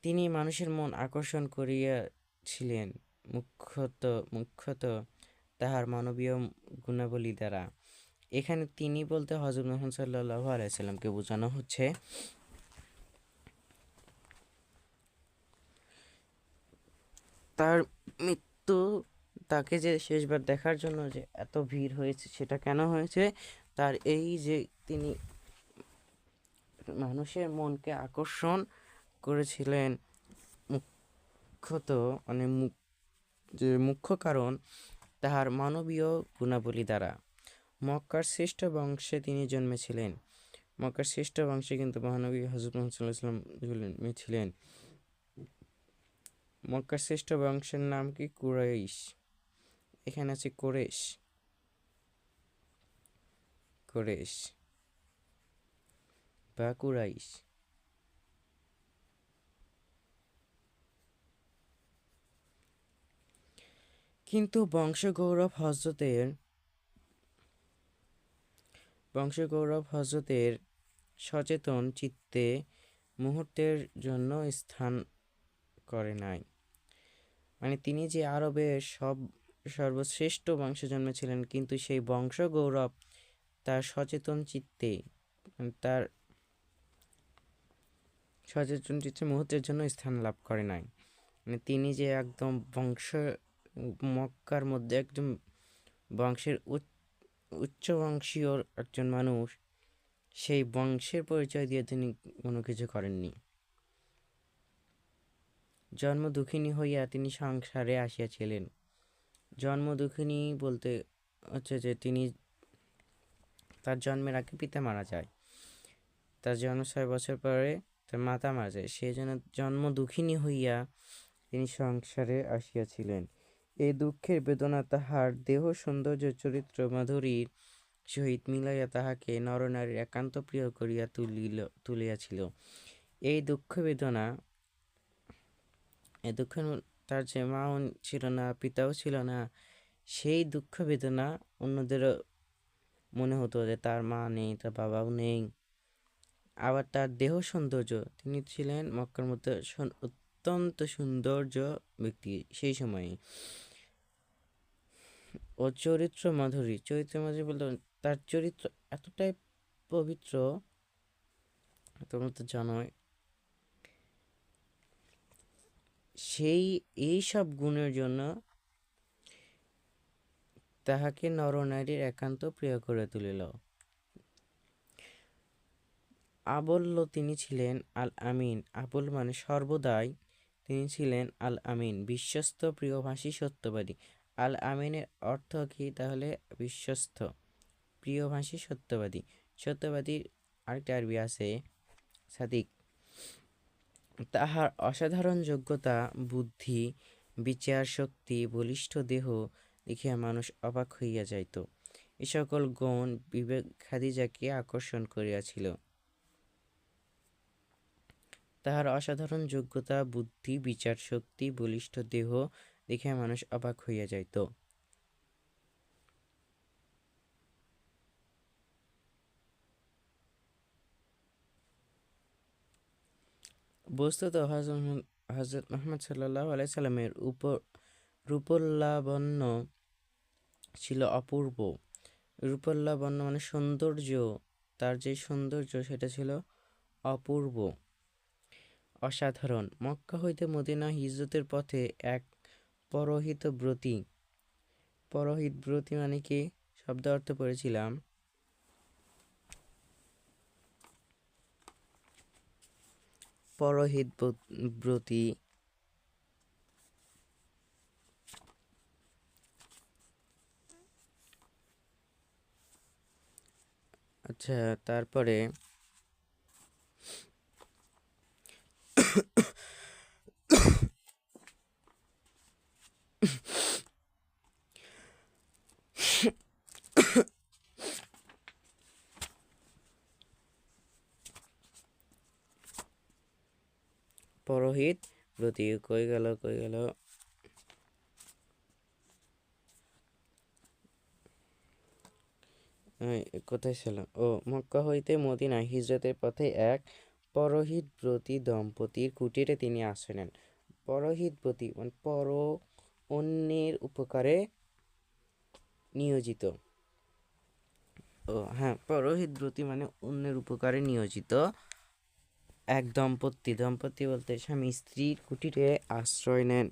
A: তিনি মানুষের মন আকর্ষণ করিয়াছিলেন মুখ্যত তাহার মানবীয় গুণাবলী দ্বারা। এখানে তিনি বলতে হযরত মুহাম্মদ সাল্লাল্লাহু আলাইহি সাল্লামকে বোঝানো হচ্ছে। তার মৃত্যু, তাকে যে শেষবার দেখার জন্য যে এত ভিড় হয়েছে, সেটা কেন হয়েছে? তার এই যে তিনি মানুষের মনকে আকর্ষণ করেছিলেন, মুখ্যত মানে যে মুখ্য কারণ তাহার মানবীয় গুণাবলী দ্বারা। মক্কার শ্রেষ্ঠ বংশে তিনি জন্মেছিলেন। মক্কার শ্রেষ্ঠ বংশে কিন্তু মহানবী হযরত মুহাম্মদ সাল্লাল্লাহু আলাইহি ওয়াসাল্লাম জন্মেছিলেন। মক্কার শ্রেষ্ঠ বংশের নাম কি? কুরাইশ। এখানে আছে কুরেশ বা কুরাইশ। কিন্তু বংশগৌরব হযরতের সচেতন চিত্তে মুহূর্তের জন্য স্থান করে নাই। মানে তিনি যে আরবের সর্বশ্রেষ্ঠ বংশে জন্মেছিলেন, কিন্তু সেই বংশগৌরব তার সচেতন চিত্তে মুহূর্তের জন্য স্থান লাভ করে নাই। মানে তিনি যে একদম মক্কার মধ্যে একদম বংশের উচ্চ বংশীয় একজন মানুষ, সেই বংশের পরিচয় দিয়ে তিনি কোনো কিছু করেননি। জন্ম দুঃখিনী হইয়া তিনি সংসারে আসিয়াছিলেন। জন্ম দুঃখিনী বলতে হচ্ছে যে তিনি, তার জন্মের আগে পিতা মারা যায়, তার জন্ম 6 বছর পরে তার মাতা মারা যায়, সেই জন্য জন্ম দুঃখিনী হইয়া তিনি সংসারে আসিয়াছিলেন। এই দুঃখের বেদনা তাহার দেহ সৌন্দর্য, চরিত্র মাধুরীর সহিত মিলাইয়া তাহাকে নরনারীর একান্ত প্রিয় করিয়া তুলিয়াছিল। এই দুঃখ বেদনা, তার যে মাও ছিল না, পিতাও ছিল না, সেই দুঃখ বেদনা অন্যদেরও মনে হতো যে তার মা নেই, তার বাবাও নেই। আবার তার দেহ সৌন্দর্য, তিনি ছিলেন মক্কার মধ্যে অত্যন্ত সৌন্দর্য ব্যক্তি সেই সময়ে। ও চরিত্র মাধুরী বলতে তার চরিত্র এতটাই পবিত্র, তোমরা তো জানোই। এই সব গুণের জন্য তাহাকে নরনারীর একান্ত প্রিয় করে তুলিল। আবল্য তিনি ছিলেন আল আমিন। আবুল মানে সর্বদাই, তিনি ছিলেন আল আমিন, বিশ্বস্ত, প্রিয়ভাষী, সত্যবাদী। আল আমিনের অর্থ কি তাহলে? বিশ্বস্ত, প্রিয়ভাষী, সত্যবাদী। সত্যবাদীর আরেকটা আরবি আছে সাদিক। তাহার অসাধারণ যোগ্যতা, বুদ্ধি, বিচার শক্তি বলিষ্ঠ দেহ দেখিয়া মানুষ অবাক হইয়া যাইত। এ সকল গুণ বিবেক খাদিজাকে আকর্ষণ করিয়াছিল। তাহার অসাধারণ যোগ্যতা, বুদ্ধি, বিচার শক্তি, বলিষ্ঠ দেহ দেখিয়া মানুষ অবাক হইয়া যাইত। বস্তুত হজরত মুহাম্মদ সাল্লাল্লাহু আলাইহি সাল্লামের উপর রূপলাবণ্য ছিল অপূর্ব। রূপলাবণ্য মানে সৌন্দর্য, তার যে সৌন্দর্য সেটা ছিল অপূর্ব, অসাধারণ। মক্কা হইতে মদিনা হিজরতের পথে এক পরহিতব্রতী, পরহিতব্রতী মানে কি শব্দ অর্থ পড়েছিলাম, পরহিতব্রতী আচ্ছা, তারপরে পরহিত ব্রতী কই গেল কোথায় ছিল? মক্কা হইতে মদিনা হিজরতের পথে এক পরহিতব্রতী দম্পতির কুটিরে তিনি আশ্রয় নেন। পরহিতব্রতী মানে অন্যের উপকারে নিয়োজিত। হ্যাঁ, পরহিতব্রতী মানে অন্যের উপকারে নিয়োজিত এক দম্পতি বলতে স্বামী স্ত্রীর কুটিরে আশ্রয় নেন।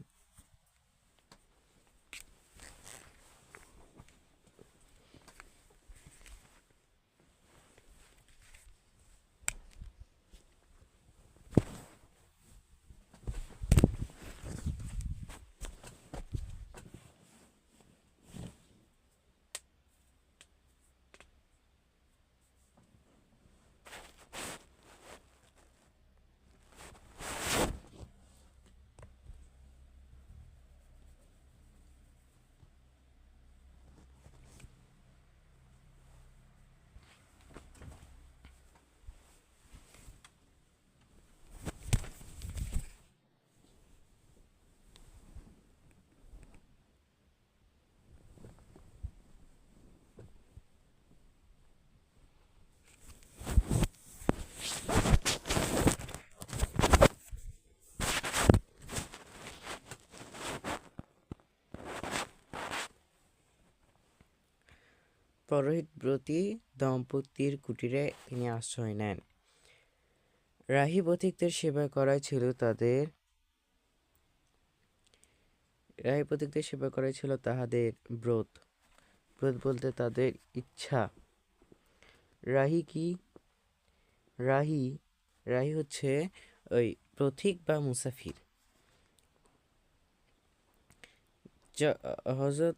A: পরহিতব্রতী দম্পতির কুটিরে তিনি আশ্রয় নেন। রাহী পথিকদের সেবা করাই ছিল তাহাদের ব্রত। ব্রত বলতে তাদের ইচ্ছা। রাহী কি? রাহী হচ্ছে ওই পথিক বা মুসাফির। হজরত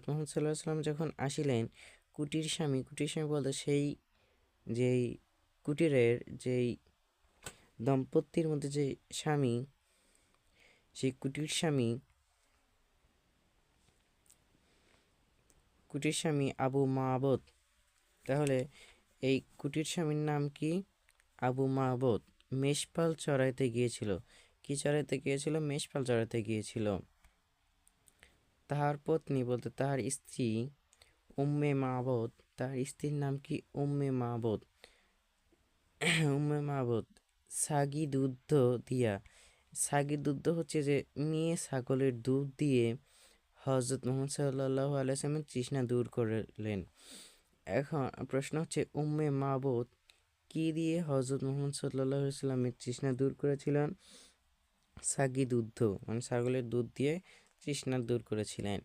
A: মুহাম্মদ সাল্লাল্লাহু আলাইহি সাল্লাম যখন আসিলেন, কুটির স্বামী বলতে সেই যেই কুটিরের যেই দম্পতির মধ্যে যে স্বামী, সেই কুটির স্বামী আবু মাবদ। তাহলে এই কুটির স্বামীর নাম কি? আবু মাবদ। মেষপাল চড়াইতে গিয়েছিল। কি চড়াইতে গিয়েছিল? মেষপাল চড়াইতে গিয়েছিল। তাহার পত্নী বলতে তাহার স্ত্রী উম্মে মাবদ, তার স্ত্রীর নাম কি? উম্মে মাবদ সাগি দুধ হচ্ছে যে মেয়ে ছাগলের দুধ দিয়ে হজরত মুহাম্মদ সাল্লাল্লাহু আলাইহি ওয়াসাল্লামের তৃষ্ণা দূর করলেন। এখন প্রশ্ন হচ্ছে, উম্মে মাবদ কি দিয়ে হজরত মুহাম্মদ সাল্লাল্লাহু আলাইহি ওয়াসাল্লামের তৃষ্ণা দূর করেছিলেন? সাগি দুধ মানে ছাগলের দুধ দিয়ে তৃষ্ণা দূর করেছিলেন।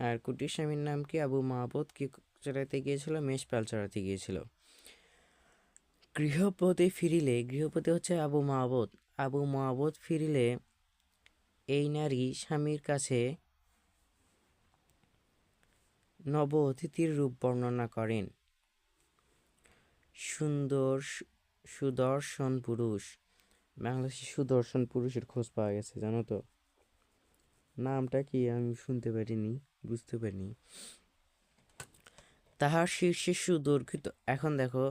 A: আর কুটির স্বামীর নাম কি? আবু মাবদ। কি চড়াইতে গিয়েছিল? মেষপাল চড়াতে গিয়েছিল। গৃহপতি হচ্ছে আবু মাবদ ফিরিলে এই নারী স্বামীর কাছে নব অতিথির রূপ বর্ণনা করেন। সুদর্শন পুরুষ, বাংলাদেশে সুদর্শন পুরুষের খোঁজ পাওয়া গেছে, জানো তো? নামটা কি আমি শুনতে পারিনি, বুঝতে পারিনি। তাহার শীর্ষে সুদর্শিত। এখন দেখো,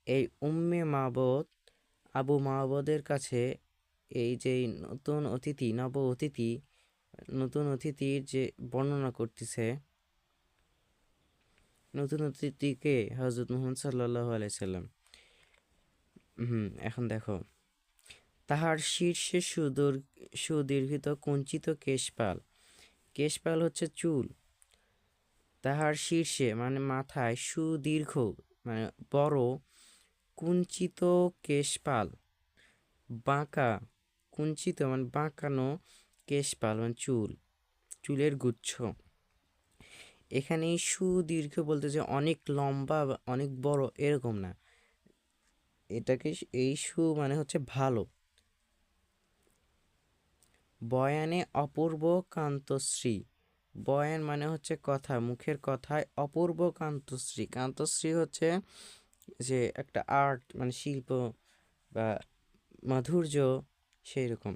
A: এই উম্মে মাবদ, আবু মাবদের কাছে এই যে নতুন অতিথির যে বর্ণনা করতেছে, নতুন অতিথিকে হজরত মুহাম্মদ সাল্লাল্লাহু আলাইহি সাল্লাম। এখন দেখো, তাহার শীর্ষে সুদীর্ঘিত কুঞ্চিত কেশপাল। কেশপাল হচ্ছে চুল। তাহার শীর্ষে মানে মাথায় সুদীর্ঘ মানে বড় কুঞ্চিত কেশপাল, বাঁকা, কুঞ্চিত মানে বাঁকানো, কেশপাল মানে চুলের গুচ্ছ। এখানে সুদীর্ঘ বলতে যে অনেক লম্বা বা অনেক বড় এরকম না, এটাকে এই মানে হচ্ছে ভালো। বয়ানে অপূর্ব কান্তশ্রী। বয়ান মানে হচ্ছে কথা, মুখের কথায় অপূর্ব কান্তশ্রী। কান্তশ্রী হচ্ছে যে একটা আর্ট মানে শিল্প বা মাধুর্য, সেই রকম।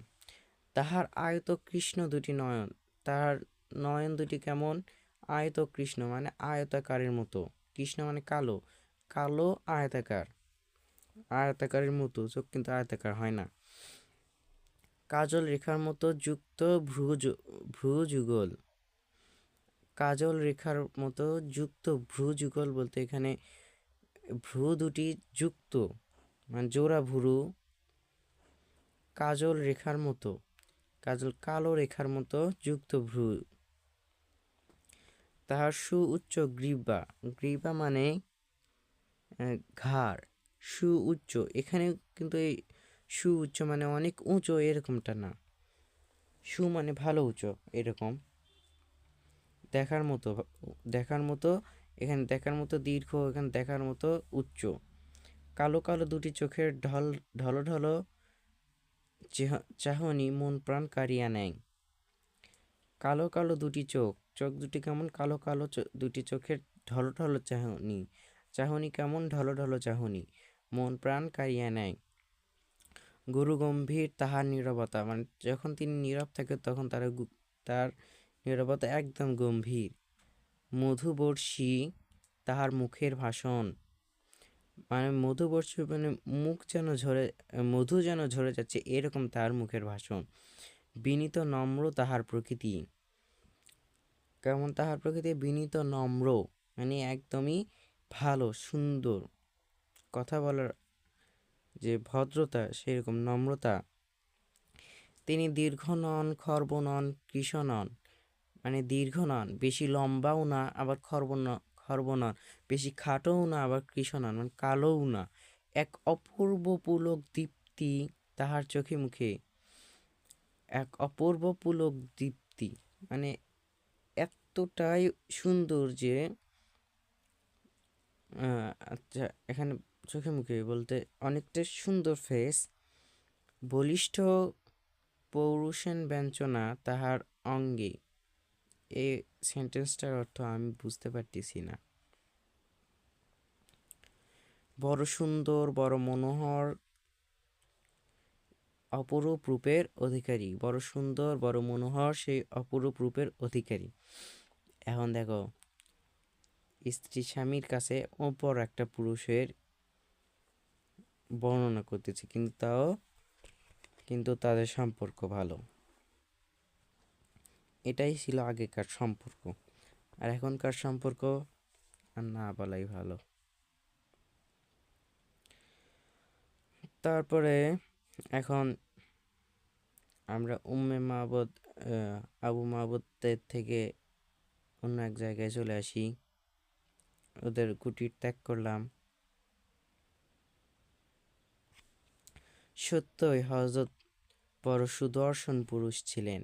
A: তাহার আয়ত কৃষ্ণ দুটি নয়ন। তাহার নয়ন দুটি কেমন? আয়ত কৃষ্ণ মানে আয়তাকারের মতো। কৃষ্ণ মানে কালো, কালো আয়তাকার, আয়তাকারের মতো। চোখ কিন্তু আয়তাকার হয় না। কাজল রেখার মতো যুক্ত ভ্রুযুগল। কাজল রেখার মতো যুক্ত ভ্রুযুগল বলতে এখানে ভ্রু দুটি যুক্ত মানে জোড়া ভ্রু। কাজল রেখার মতো, কালো রেখার মতো যুক্ত ভ্রু। তাহার সুউচ্চ গ্রীবা। গ্রীবা মানে ঘাড়। সুউচ্চ, এখানে কিন্তু এই সুউচ্চ মানে অনেক উঁচু এরকমটা না, সু মানে ভালো উঁচু এরকম। দেখার মতো এখানে দেখার মতো দীর্ঘ, এখানে দেখার মতো উচ্চ। কালো কালো দুটি চোখের ঢলো ঢলো চাহনি মন প্রাণ কাড়িয়া নেয়। কালো কালো দুটি চোখ, চোখ দুটি কেমন? কালো কালো দুটি চোখের ঢলো ঢলো চাহনি, চাহনি কেমন? ঢলো ঢলো চাহনি, মন প্রাণ কাড়িয়া নেয়। গুরু গম্ভীর তাহার নীরবতা, মানে যখন তিনি নীরব থাকে তখন তার নীরবতা একদম গম্ভীর। মধুবর্ষী তাহার মুখের ভাষণ, মানে মধুবর্ষী মানে মুখ যেন মধু যেন ঝরে যাচ্ছে এরকম তাহার মুখের ভাষণ। বিনীত নম্র তাহার প্রকৃতি। কেমন তাহার প্রকৃতি? বিনীত নম্র মানে একদমই ভালো, সুন্দর, কথা বলার যে ভদ্রতা সেরকম নম্রতা। তিনি দীর্ঘ নন, খর্ব নন, কৃশ নন, মানে দীর্ঘ নন, বেশি লম্বাও না, আবার খর্ব নন, বেশি খাটোও না, আবার কৃশ নন মানে কালোও না। এক অপূর্ব পুলক দীপ্তি তাহার চোখে মুখে। এক অপূর্ব পুলক দীপ্তি মানে এতটাই সুন্দর যে আচ্ছা, এখানে চোখে মুখে বলতে অনেকটা সুন্দর ফেস। বলিষ্ঠ পৌরুষেন ব্যঞ্জনা তাহার অঙ্গে। এই সেন্টেন্সটার অর্থ আমি বুঝতে পারতেছি না। বড় সুন্দর, বড় মনোহর, অপরূপ রূপের অধিকারী। বড় সুন্দর, বড় মনোহর, সেই অপরূপ রূপের অধিকারী। এখন দেখো, স্ত্রী স্বামীর কাছে অপর একটা পুরুষের বর্ণনা করতেছে, কিন্তু তাদের সম্পর্ক ভালো। এটাই ছিল আগেকার সম্পর্ক, আর এখনকার সম্পর্ক আর না বলাই ভালো। তারপরে এখন আমরা আবু মাবদের থেকে অন্য এক জায়গায় চলে আসি, ওদের কুটির ত্যাগ করলাম। সত্যই হযরত বড় সুদর্শন পুরুষ ছিলেন।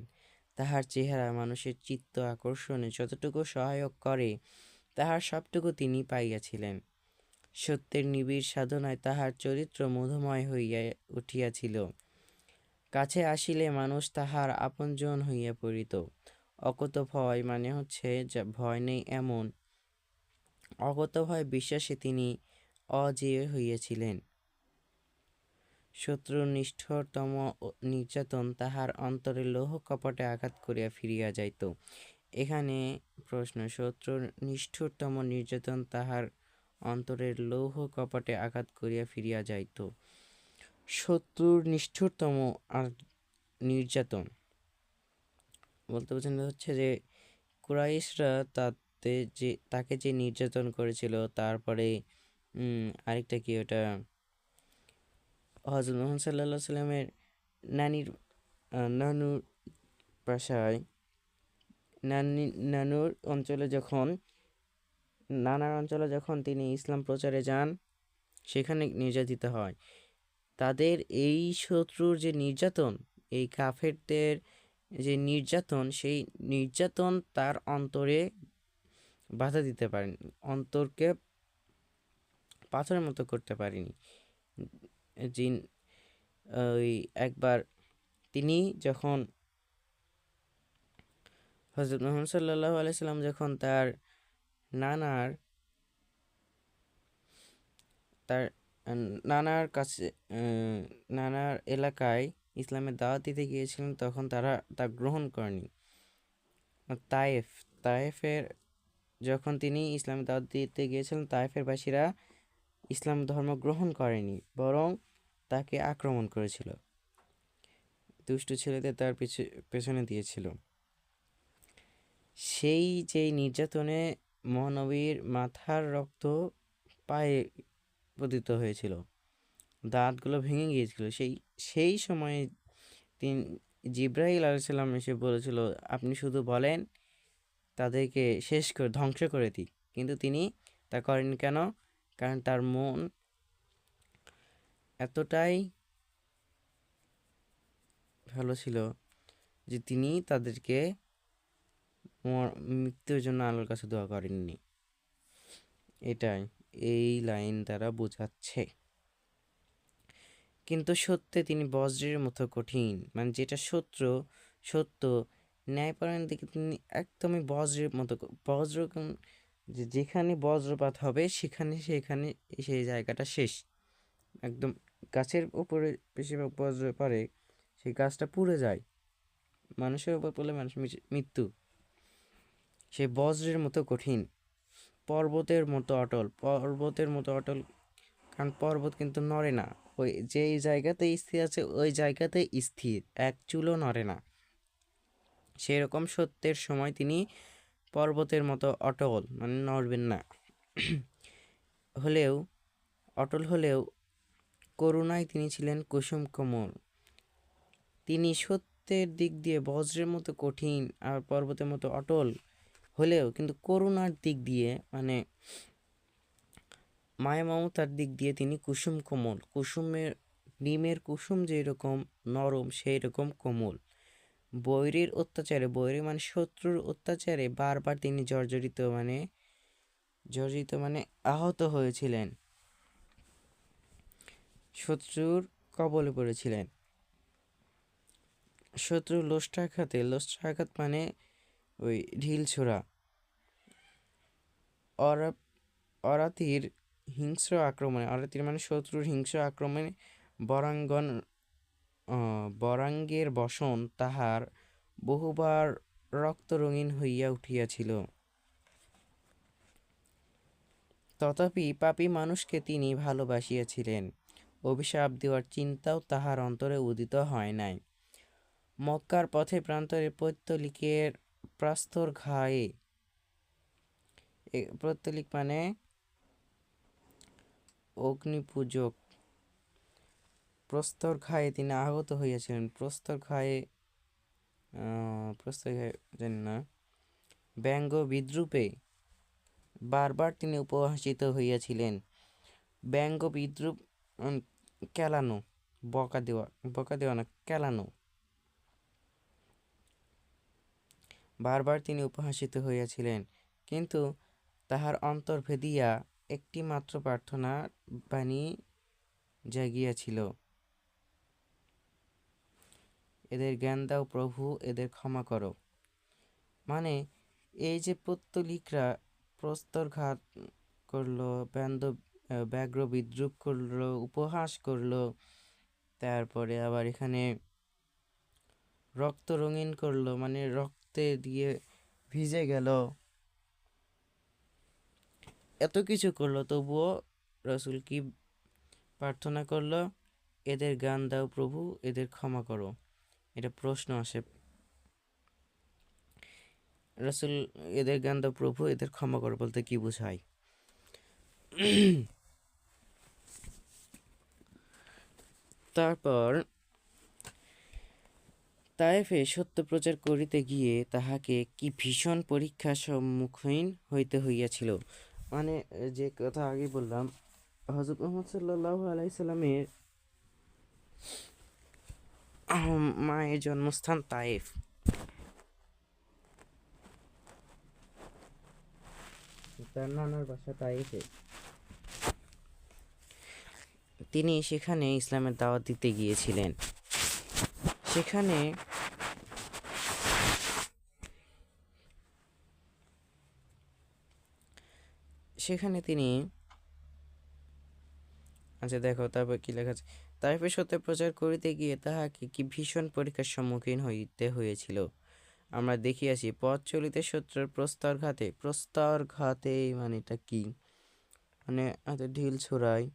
A: তাহার চেহারা মানুষের চিত্ত আকর্ষণে যতটুকু সহায়ক করে তাহার সবটুকু তিনি পাইয়াছিলেন। সত্যের নিবিড় সাধনায় তাহার চরিত্র মধুময় হইয়া উঠিয়াছিল। কাছে আসিলে মানুষ তাহার আপনজন হইয়া পড়িত। অকুত ভয় মানে হচ্ছে যা ভয় নেই এমন, অকুত ভয় বিশ্বাসে তিনি অজেয় হইয়াছিলেন। শত্রুর নিষ্ঠুরতম নির্যাতন তাহার অন্তরে লৌহ কপটে আঘাত করিয়া ফিরিয়া যাইত। এখানে প্রশ্ন, শত্রুর নিষ্ঠুরতম নির্যাতন তাহার অন্তরের লৌহ কপটে আঘাত করিয়া ফিরিয়া যাইত। শত্রুর নিষ্ঠুরতম নির্যাতন বলতে বোঝানো হচ্ছে যে কুরাইশরা তাকে যে নির্যাতন করেছিল, তারপরে আরেকটা কি, ওটা হযরত মুহাম্মদ সাল্লাল্লাহু আলাইহি সাল্লামের নানুর বাসায় নানার অঞ্চলে যখন তিনি ইসলাম প্রচারে যান, সেখানে নির্যাতিত হয়। তাদের এই শত্রুর যে নির্যাতন, এই কাফেরদের যে নির্যাতন, সেই নির্যাতন তার অন্তরে বাধা দিতে পারেনি, অন্তরকে পাথরের মতো করতে পারেনি। ওই একবার তিনি যখন হযরত মুহাম্মদ সাল্লাল্লাহু আলাইহি সাল্লাম যখন তার নানার কাছে নানার এলাকায় ইসলামের দাওয়াত দিতে গিয়েছিলেন, তখন তারা তা গ্রহণ করেনি। তায়েফের যখন তিনি ইসলামের দাওয়াত দিতে গিয়েছিলেন, তায়েফের বাসীরা ইসলাম ধর্ম গ্রহণ করেনি, বরং তাকে আক্রমণ করেছিল, দুষ্ট ছেলেদের তার পেছনে দিয়েছিল। সেই যে নির্যাতনে মহানবীর মাথার রক্ত পায়ে পতিত হয়েছিল, দাঁতগুলো ভেঙে গিয়েছিল। সেই সময়ে জিবরাইল আলাইহিস সালাম এসে বলেছিল, আপনি শুধু বলেন, তাদেরকে ধ্বংস করে দিই। কিন্তু তিনি তা করেন কেন? কারণ তার মন এতটাই ভালো ছিল যে তিনি তাদেরকে মৃত্যুর জন্য আল্লাহর কাছে দোয়া করেননি। এই লাইন দ্বারা বোঝাচ্ছে। কিন্তু সত্যে তিনি বজ্রের মতো কঠিন, মানে যেটা সত্য ন্যায়পরায়ণ দিকে তিনি একদমই বজ্রের মতো। যেখানে বজ্রপাত হবে সেখানে সেই জায়গাটা শেষ, একদম। গাছের উপরে বেশিরভাগ বজ্র পড়ে, সেই গাছটা পুড়ে যায়, মানুষের উপর পড়লে মানুষের মৃত্যু। সেই বজ্রের মতো কঠিন, পর্বতের মতো অটল, কারণ পর্বত কিন্তু নড়ে না, ওই যেই জায়গাতে স্থির আছে ওই জায়গাতে স্থির, এক চুলও নড়ে না। সেরকম সত্যের সময় তিনি পর্বতের মতো অটল, মানে নড়বেন না। অটল হলেও করুণায় তিনি ছিলেন কুসুম কোমল। তিনি সত্যের দিক দিয়ে বজ্রের মতো কঠিন আর পর্বতের মতো অটল হলেও কিন্তু করুণার দিক দিয়ে, মানে মায়া মমতার দিক দিয়ে তিনি কুসুম কোমল। ডিমের কুসুম যেরকম নরম, সেই রকম কোমল। বৈরীর মানে শত্রুর অত্যাচারে বারবার তিনি জর্জরিত মানে আহত হয়েছিলেন, শত্রুর কবলে পড়েছিলেন। শত্রু লোষ্টাঘাত মানে ওই ঢিল ছোড়া, অরাতির হিংস্র আক্রমণে, অরাতির মানে শত্রুর হিংস্র আক্রমণে বরাঙ্গের বসন তাহার বহুবার রক্তরঙিন হইয়া উঠিয়াছিল। তথাপি পাপী মানুষকে তিনি ভালোবাসিয়াছিলেন, অভিশাপ দেওয়ার চিন্তাও তাহার অন্তরে উদিত হয় নাই। মক্কার পথে প্রান্তরে পৈত্তলিকের প্রস্তর ঘায়ে, পৈত্তলিক মানে অগ্নিপূজক, প্রস্তর ঘায়ে তিনি আহত হইয়াছিলেন। প্রস্তর ঘায়ে জানি না, ব্যঙ্গ বিদ্রুপে বারবার তিনি উপহাসিত হইয়াছিলেন। ব্যঙ্গ বিদ্রুপ, কেলানো, বকা দেওয়া না, কেলানো। বারবার তিনি উপহাসিত হইয়াছিলেন, কিন্তু তাহার অন্তর ভেদিয়া একটি মাত্র প্রার্থনা বাণী জাগিয়াছিল, এদের জ্ঞান দাও প্রভু, এদের ক্ষমা করো। মানে এই যে পৌত্তলিকরা প্রস্তরঘাত করলো, ব্যগ্র বিদ্রুপ করলো, উপহাস করলো, তারপরে আবার এখানে রক্ত রঙিন করলো, মানে রক্তে দিয়ে ভিজে গেল, এত কিছু করলো, তবুও রসুল কি প্রার্থনা করলো? এদের জ্ঞান দাও প্রভু, এদের ক্ষমা করো। এটা প্রশ্ন আসে। রসুল এদের জ্ঞান দাও প্রভু, এদের ক্ষমা করো বলতে কি বোঝায়? তারপর তায়েফে সত্য প্রচার করিতে গিয়ে তাহাকে কি ভীষণ পরীক্ষার সম্মুখীন হইতে হইয়াছিল। মানে যে কথা আগে বললাম, হযরত মুহাম্মদ সাল্লাল্লাহু আলাইহি সাল্লামের মায়ের জন্মস্থান তায়েফ। তার নানার বাসা তায়েফে। তিনি সেখানে ইসলামের দাওয়াত দিতে গিয়েছিলেন। সেখানে তিনি আচ্ছা দেখো তারপর কি লেখা আছে। তাইফে সত্য প্রচার করিতে গিয়ে তাহাকে কি ভীষণ পরীক্ষার সম্মুখীন হইতে হয়েছিল। আমরা দেখিয়াছি পথ চলিতে শত্রুর প্রস্তরঘাতে মানেটা কি? মানে হাতে ঢিল ছোড়ায়।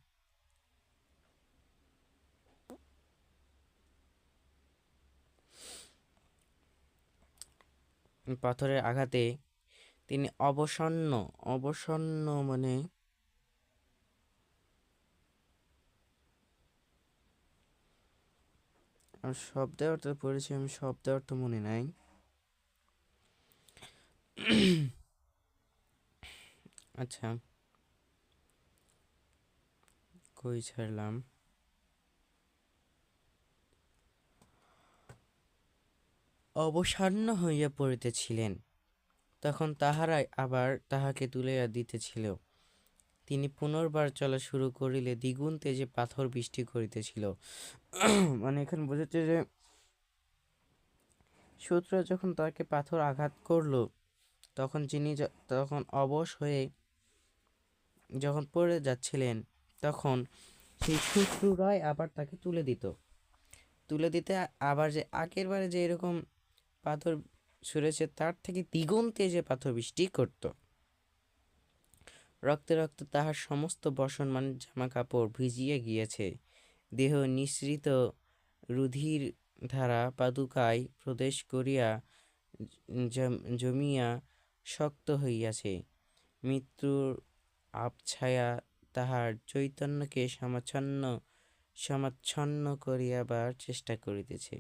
A: পাথরের আঘাতে তিনি অবসন্ন মানে শব্দের অর্থ পড়েছি আমি, শব্দের অর্থ মনে নাই। আচ্ছা কই ছাড়লাম? অবসন্ন হইয়া পড়িতেছিলেন, তখন তাহারাই আবার তাহাকে তুলিয়া দিতেছিল। তিনি পুনর্বার চলা শুরু করিলে দ্বিগুণ তেজে পাথর বৃষ্টি করিতেছিল। মানে এখানে বোঝাচ্ছে যে শত্রুরা যখন তাকে পাথর আঘাত করলো, তখন তখন অবশ হয়ে যখন পড়ে যাচ্ছিলেন, তখন সেই শত্রুরাই আবার তাকে তুলে দিতে আবার যে আগের বারে যে এরকম পাথর ছুঁড়েছে তার থেকে দ্বিগুণ তেজে পাথর বৃষ্টি করত। রক্তে রক্তে তাহার সমস্ত বসনমান জামা কাপড় ভিজিয়া গিয়েছে। দেহ নিঃসৃত রুধির ধারা পাদুকায় প্রবেশ করিয়া জমিয়া শক্ত হইয়াছে। মৃত্যুর আবছায়া তাহার চৈতন্যকে সমাচ্ছন্ন করিয়াবার চেষ্টা করিতেছে।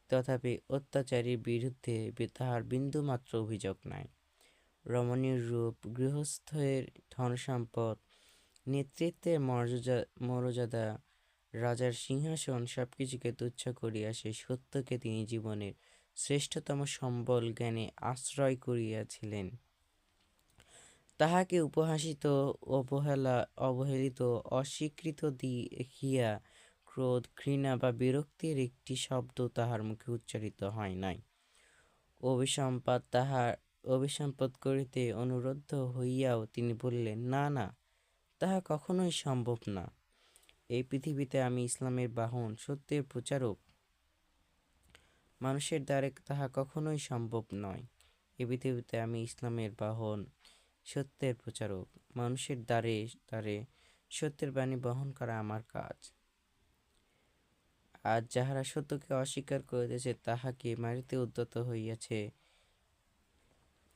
A: তথাপি অত্যাচারীর বিরুদ্ধে তাহার বিন্দুমাত্র অভিযোগ নাই। রমণীর রূপ, গৃহস্থের ধনসম্পদ, নেতৃত্বের মর্যাদা, রাজার সিংহাসন সবকিছুকে তুচ্ছ করিয়া সে সত্যকে তিনি জীবনের শ্রেষ্ঠতম সম্বল জ্ঞানে আশ্রয় করিয়াছিলেন। তাহাকে উপহাসিত, অবহেলিত, অস্বীকৃত দেখিয়া ক্রোধ, ঘৃণা বা বিরক্তির একটি শব্দ তাহার মুখে উচ্চারিত হয় নাই। অভিসম্পাদ করিতে অনুরোধ হইয়াও তিনি বলিলেন, না না, তাহা কখনোই সম্ভব না। এই পৃথিবীতে আমি ইসলামের বাহন, সত্যের প্রচারক, মানুষের দ্বারে তাহা কখনোই সম্ভব নয়। এই পৃথিবীতে আমি ইসলামের বাহন, সত্যের প্রচারক, মানুষের দ্বারে সত্যের বাণী বহন করা আমার কাজ। আজ যাহারা সত্যকে অস্বীকার করিতেছে তাহাকে মারিতে উদ্যত হইয়াছে।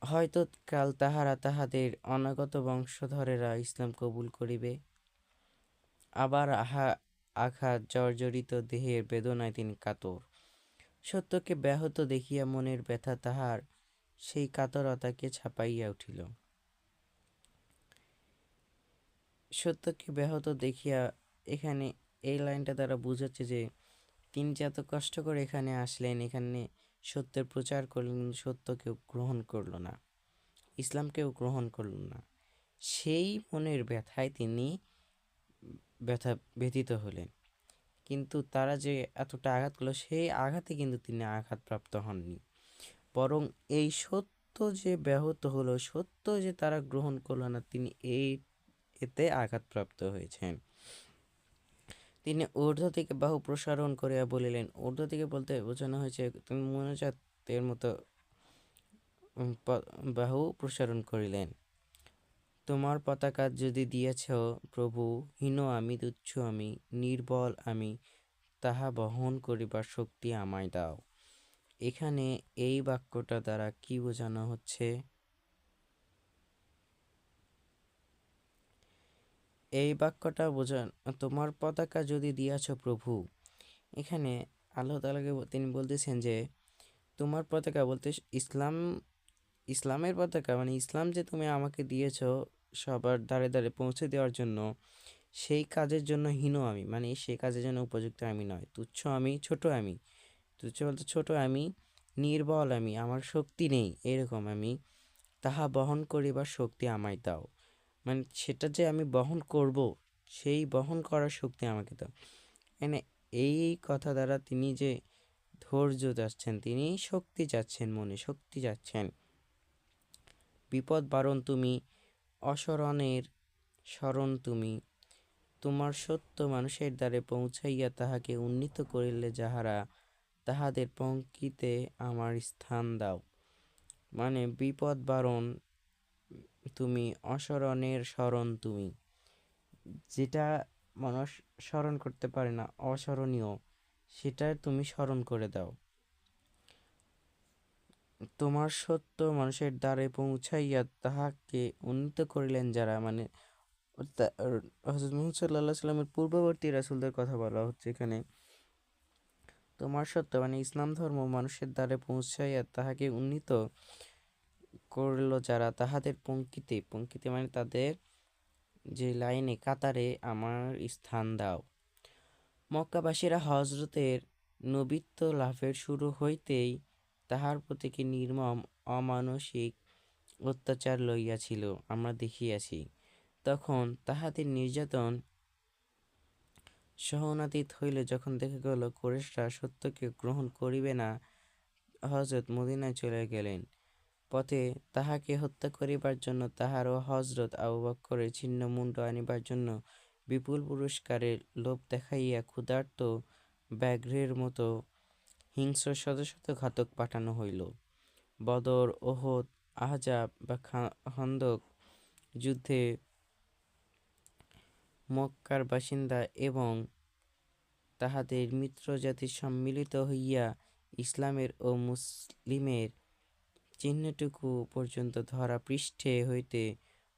A: হয়তো কাল তাহারা তাহাদের অনাগত বংশধরেরা ইসলাম কবুল করিবে। আবার আঘাত জর্জরিত দেহের বেদনায় তিনি কাতর। সত্যকে ব্যাহত দেখিয়া মনের ব্যথা তাহার সেই কাতরতাকে ছাপাইয়া উঠিল। সত্যকে ব্যাহত দেখিয়া, এখানে এই লাইনটা দ্বারা বুঝাচ্ছে যে তিনি যে এত কষ্ট করে এখানে আসলেন, এখানে সত্যের প্রচার করলেন, সত্যকেও গ্রহণ করল না, ইসলামকেও গ্রহণ করল না। সেই মনের ব্যথায় তিনি ব্যথিত হলেন। কিন্তু তারা যে এতটা আঘাত করলো, সেই আঘাতে কিন্তু তিনি আঘাতপ্রাপ্ত হননি, বরং এই সত্য যে ব্যাহত হলো, সত্য যে তারা গ্রহণ করলো না, তিনি এতে আঘাতপ্রাপ্ত হয়েছেন। তিনি ঊর্ধ্ব থেকে বাহু প্রসারণ করিয়া বলিলেন। ঊর্ধ্ব থেকে বলতে বোঝানো হয়েছে তিনি মনোজাতের মতো বাহু প্রসারণ করিলেন। তোমার পতাকা যদি দিয়েছ প্রভু, হীন আমি, তুচ্ছ আমি, নির্বল আমি, তাহা বহন করিবার শক্তি আমায় দাও। এখানে এই বাক্যটা দ্বারা কি বোঝানো হচ্ছে? এই বাক্যটা তোমার পতাকা যদি দিয়াছ প্রভু, এখানে আল্লাহ তাআলাকে তিনি বলতেছেন যে তোমার পতাকা বলতে ইসলামের পতাকা, মানে ইসলাম যে তুমি আমাকে দিয়েছ সবার দ্বারে দ্বারে পৌঁছে দেওয়ার জন্য, সেই কাজের জন্য হীন আমি, মানে সেই কাজের জন্য উপযুক্ত আমি নয়, তুচ্ছ আমি, ছোট আমি, তুচ্ছ বলতে ছোট আমি, নির্বল আমি, আমার শক্তি নেই এরকম আমি, তাহা বহন করিবার শক্তি আমায় দাও। মানে সেটা যে আমি বহন করব, সেই বহন করার শক্তি আমাকে দাও। মানে এই কথা দ্বারা তিনি যে ধৈর্য যাচ্ছেন, তিনি শক্তি চাচ্ছেন, মনে শক্তি চাচ্ছেন। বিপদ বারণ তুমি, অসরণের স্মরণ তুমি, তোমার সত্য মানুষের দ্বারে পৌঁছাইয়া তাহাকে উন্নীত করিলে যাহারা, তাহাদের পঙ্ক্তিতে আমার স্থান দাও। মানে বিপদ বারণ তুমি, অসরণের স্মরণ তুমি, যেটা মানুষ স্মরণ করতে পারে না, অস্মরণীয়, সেটা তুমি স্মরণ করে দাও। তোমার সত্য মানুষের দ্বারে পৌঁছাইয়া তাহাকে উন্নীত করিলেন যারা, মানে হযরত মুহাম্মদ সাল্লাল্লাহু আলাইহি সাল্লামের পূর্ববর্তী রাসূলদের কথা বলা হচ্ছে এখানে। তোমার সত্য মানে ইসলাম ধর্ম মানুষের দ্বারে পৌঁছাইয়া তাহাকে উন্নীত করল যারা, তাহাদের পঙ্ক্তিতে মানে তাদের যে লাইনে, কাতারে আমার স্থান দাও। মক্কাবাসীরা হযরতের নবিত্ব লাভের শুরু হইতেই তাহার প্রতি কি নির্মম অমানসিক অত্যাচার লইয়াছিল, আমরা দেখিয়াছি। তখন তাহাদের নির্যাতন সহনাতীত হইল যখন দেখা গেল কুরাইশরা সত্যকে গ্রহণ করিবে না, হযরত মদিনায় চলে গেলেন। পথে তাহাকে হত্যা করিবার জন্য তাহার ও হযরত আবু বকরের ছিন্ন মুণ্ড আনিবার জন্য বিপুল পুরস্কারের লোভ দেখাইয়া ক্ষুধার্ত ব্যাঘ্রের মতো হিংস্র শত শত ঘাতক পাঠানো হইল। বদর, ওহদ, আহজাব বা খন্দক যুদ্ধে মক্কার বাসিন্দা এবং তাহাদের মিত্রজাতি সম্মিলিত হইয়া ইসলামের ও মুসলিমের চিহ্নটুকু পর্যন্ত ধরা পৃষ্ঠে হইতে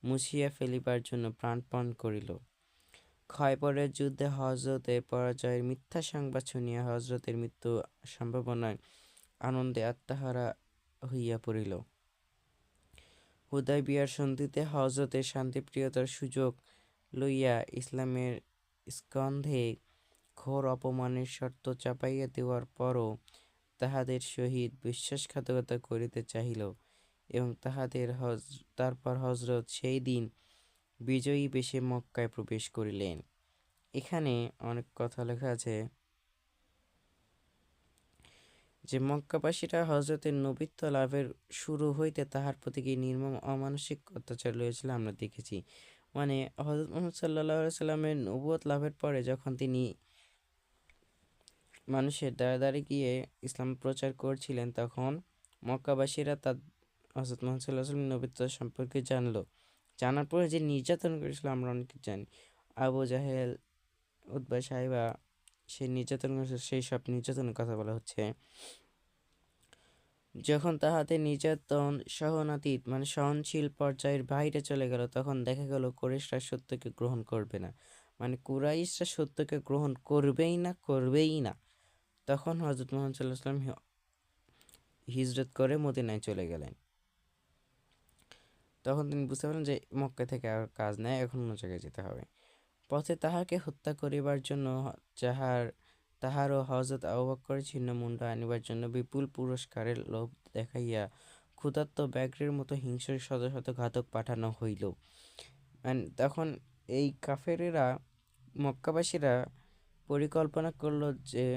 A: মুছিয়া ফেলিবার জন্য প্রাণপণ করিল। খয়বরের যুদ্ধে হযরতের পরাজয়ের মিথ্যা সংবাদ শুনিয়া হযরতের মৃত্যু সম্ভাবনায় আনন্দে আত্মহারা হইয়া পড়িল। হুদায়বিয়ার সন্ধিতে হযরতের শান্তিপ্রিয়তার সুযোগ লইয়া ইসলামের স্কন্ধে ঘোর অপমানের শর্ত চাপাইয়া দেওয়ার পরও তাহাদের সহিত বিশ্বাসঘাতকতা করিতে চাহিল এবং তারপর হযরত সেই দিন বিজয়ী বেশে মক্কায় প্রবেশ করিলেন। এখানে অনেক কথা লেখা আছে যে মক্কাবাসীরা হযরতের নবিত্ব লাভের শুরু হইতে তাহার প্রতি কি নির্মম অমানসিক অত্যাচার লইয়াছিল, আমরা দেখেছি। মানে হযরত মুহাম্মদ সাল্লাল্লাহু আলাইহি সাল্লামের নবুয়ত লাভের পরে যখন তিনি মানুষের দ্বারে দ্বারে গিয়ে ইসলাম প্রচার করছিলেন, তখন মক্কাবাসীরা তার হযরত মুহাম্মদ সাল্লাল্লাহু আলাইহি সাল্লামের নবুয়ত সম্পর্কে জানার পরে যে নির্যাতন করেছিল আমরা অনেকে জানি। আবু জাহেল, উতবা, সাইবা, সেই নির্যাতন করেছিল, সেই সব নির্যাতনের কথা বলা হচ্ছে। যখন তাহাদের নির্যাতন সহনাতীত মানে সহনশীল পর্যায়ের বাইরে চলে গেল, তখন দেখা গেল কুরাইশরা সত্যকে গ্রহণ করবে না, মানে কুরাইশরা সত্যকে গ্রহণ করবেই না। তখন হযরত মুহাম্মদ সাল্লাল্লাহু আলাইহি ওয়াসাল্লাম হিজরত করে মদিনায় চলে গেলেন। তখন তিনি বুঝতে পারলেন যে মক্কা থেকে আর কাজ নেই, এখন অন্য জায়গায় যেতে হবে। পথে তাহাকে হত্যা করিবার জন্য তাহারও হযরত আবু বকরের ছিন্ন মুণ্ড আনিবার জন্য বিপুল পুরস্কারের লোভ দেখাইয়া ক্ষুধার্ত ব্যাঘ্রের মতো হিংস্র শত শত ঘাতক পাঠানো হইল। তখন এই কাফেরেরা, মক্কাবাসীরা পরিকল্পনা করলো যে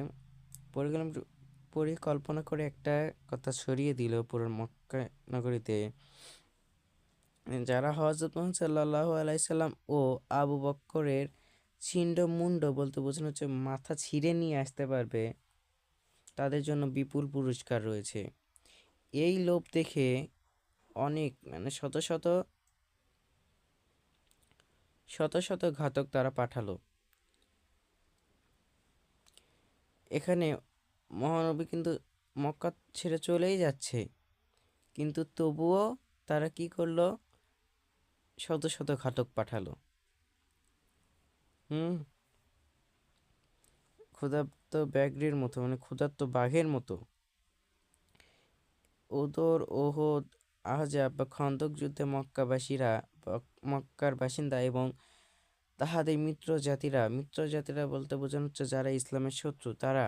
A: পরিকল্পনা করে একটা কথা ছড়িয়ে দিল পুরো মক্কা নগরীতে, যারা হযরত মুহাম্মদ সাল্লাল্লাহু আলাইহি সাল্লাম ও আবু বকরের ছিন্ড মুন্ড বলতে বোঝানো হচ্ছে মাথা ছিঁড়ে নিয়ে আসতে পারবে, তাদের জন্য বিপুল পুরস্কার রয়েছে। এই লোভ দেখে অনেক মানে শত শত শত শত ঘাতক তারা পাঠালো। এখানে মহানবী কিন্তু মক্কা ছেড়ে চলেই যাচ্ছে, কিন্তু তবুও তারা কি করলো, শত শত ঘাতক পাঠালো। হুম, ক্ষুধার্ত ব্যাঘ্রের মতো, মানে ক্ষুধার্ত বাঘের মতো। ওদর, ওহদ, আহজাব বা খন্দক যুদ্ধে মক্কার বাসিন্দা এবং তাহাদের মিত্র জাতিরা বলতে বোঝানো হচ্ছে যারা ইসলামের শত্রু, তারা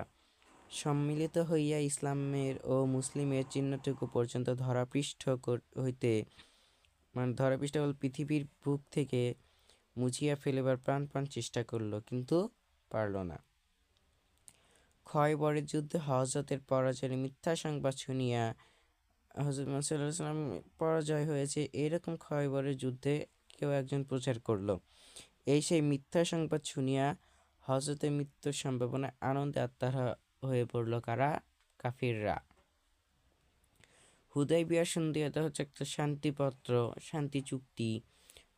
A: সম্মিলিত হইয়া ইসলামের ও মুসলিমের চিহ্নটুকু পর্যন্ত ধরাপৃষ্ঠ হইতে, মানে ধরাপৃষ্ঠ বল পৃথিবীর বুক থেকে মুছিয়া ফেলিবার প্রাণপণ চেষ্টা করল, কিন্তু পারল না। খয়বরের যুদ্ধে হযরতের পরাজয়ের মিথ্যা সংবাদ শুনিয়া হযরত মুহাম্মদ সাল্লাল্লাহু আলাইহি ওয়াসাল্লাম পরাজয় হয়েছে এরকম খয়বরের যুদ্ধে কেউ একজন প্রচার করলো। এই সেই মিথ্যা সংবাদ শুনিয়া হযরতের মৃত্যুর সম্ভাবনায় আনন্দে আত্মহারা হয়ে পড়ল কারা? কাফিররা। হুদায়বিয়া সন্ধি এটা হচ্ছে একটা শান্তিপত্র, শান্তি চুক্তি।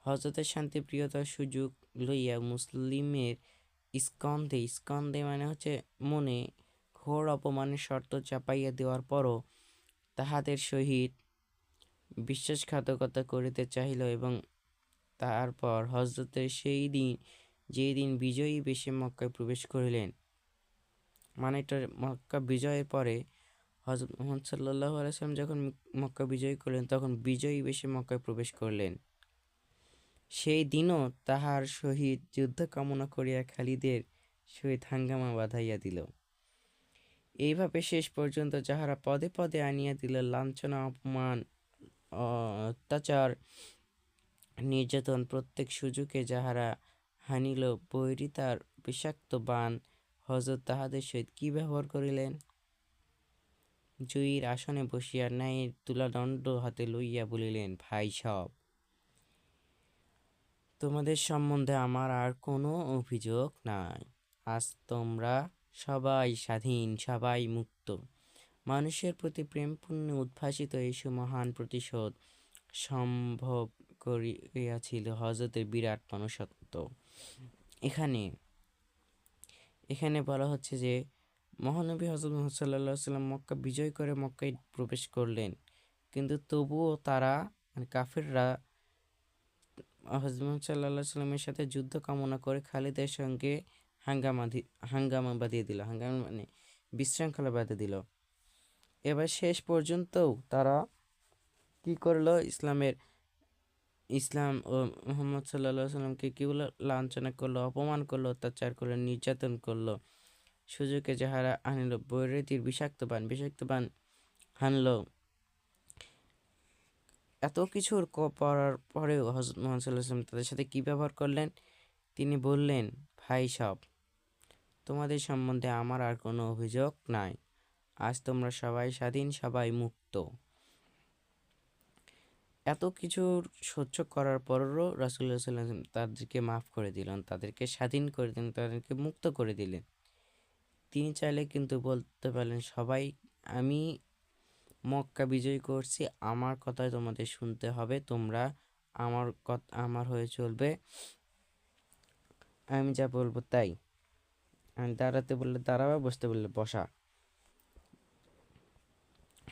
A: হযরতের শান্তিপ্রিয়তার সুযোগ লইয়া মুসলিমের স্কন্ধে মানে হচ্ছে মনে ঘোর অপমানের শর্ত চাপাইয়া দেওয়ার পরও তাহাদের সহিত বিশ্বাসঘাতকতা করিতে চাহিল, এবং তারপর হযরতের সেই দিন যেই দিন বিজয়ী বেশে মক্কায় প্রবেশ করিলেন, মানে এটা মক্কা বিজয়ের পরে হযরত মুহাম্মদ সাল্লাল্লাহু আলাইহি ওয়াসাল্লাম যখন মক্কা বিজয় করলেন তখন বিজয়ী বেশে মক্কায় প্রবেশ করলেন। সেই দিনও তাহার সহিত যুদ্ধ কামনা করিয়া খালিদের সহিত হাঙ্গামা বাঁধাইয়া দিল। এইভাবে শেষ পর্যন্ত যাহারা পদে পদে আনিয়া দিল লাঞ্ছনা, অপমান, অত্যাচার, নির্যাতন, প্রত্যেক সুযোগে যাহারা হানিল বৈরিতার বিষাক্ত বাণ, হযরত তাহাদের সহিত কি ব্যবহার করিলেন? জয়ীর আসনে বসিয়া ন্যায়ের তুলাদণ্ড হাতে লইয়া বলিলেন, ভাই সব, তোমাদের সম্বন্ধে আমার আর কোনো অভিযোগ নাই। আজ তোমরা সবাই স্বাধীন, সবাই মুক্ত। মানুষের প্রতি প্রেম পুণ্যে উদ্ভাসিত এই সুমহান প্রতিশোধ সম্ভব করিয়াছিল হযরতের বিরাট মনুষ্যত্ব। এখানে বলা হচ্ছে যে মহানবী হযরত মুহাম্মদ সাল্লাল্লাহু আলাইহি ওয়াসাল্লাম মক্কা বিজয় করে মক্কায় প্রবেশ করলেন, কিন্তু তবুও তারা মানে কাফিররা হযরত মুহাম্মদ সাল্লাল্লাহু আলাইহি ওয়াসাল্লামের সাথে যুদ্ধ কামনা করে খালিদের সঙ্গে হাঙ্গামা বাঁধিয়ে দিল। হাঙ্গামা মানে বিশৃঙ্খলা বাঁধিয়ে দিল। এবার শেষ পর্যন্তও তারা কি করলো, ইসলাম ও মুহাম্মদ সাল্লাল্লাহু আলাইহি ওয়াসাল্লামকে কি বললো, লাঞ্ছনা করলো, অপমান করলো, অত্যাচার করলো, নির্যাতন করলো। সুযোগে যাহারা আনিল বৈরীতির বিষাক্ত বাণ হানলো। এত কিছুর পড়ার পরেও হযরত মুহাম্মদ সাল্লাল্লাহু আলাইহি ওয়াসাল্লাম তাদের সাথে কি ব্যবহার করলেন? তিনি বললেন, ভাই সব, তোমাদের সম্বন্ধে আমার আর কোনো অভিযোগ নাই। আজ তোমরা সবাই স্বাধীন, সবাই মুক্ত। এত কিছুর সহ্য করার পরও রাসূলুল্লাহ সাল্লাল্লাহু আলাইহি ওয়াসাল্লাম তাদেরকে মাফ করে দিলেন, তাদেরকে স্বাধীন করে দিলেন, তাদেরকে মুক্ত করে দিলেন। তিনি চাইলে কিন্তু বলতে পারলেন, সবাই, আমি মক্কা বিজয় করছি, আমার কথাই তোমাদের শুনতে হবে, তোমরা আমার হয়ে চলবে, আমি যা বলবো তাই। আমি দাঁড়াতে বললে দাঁড়াবা, বসতে বললে বসা।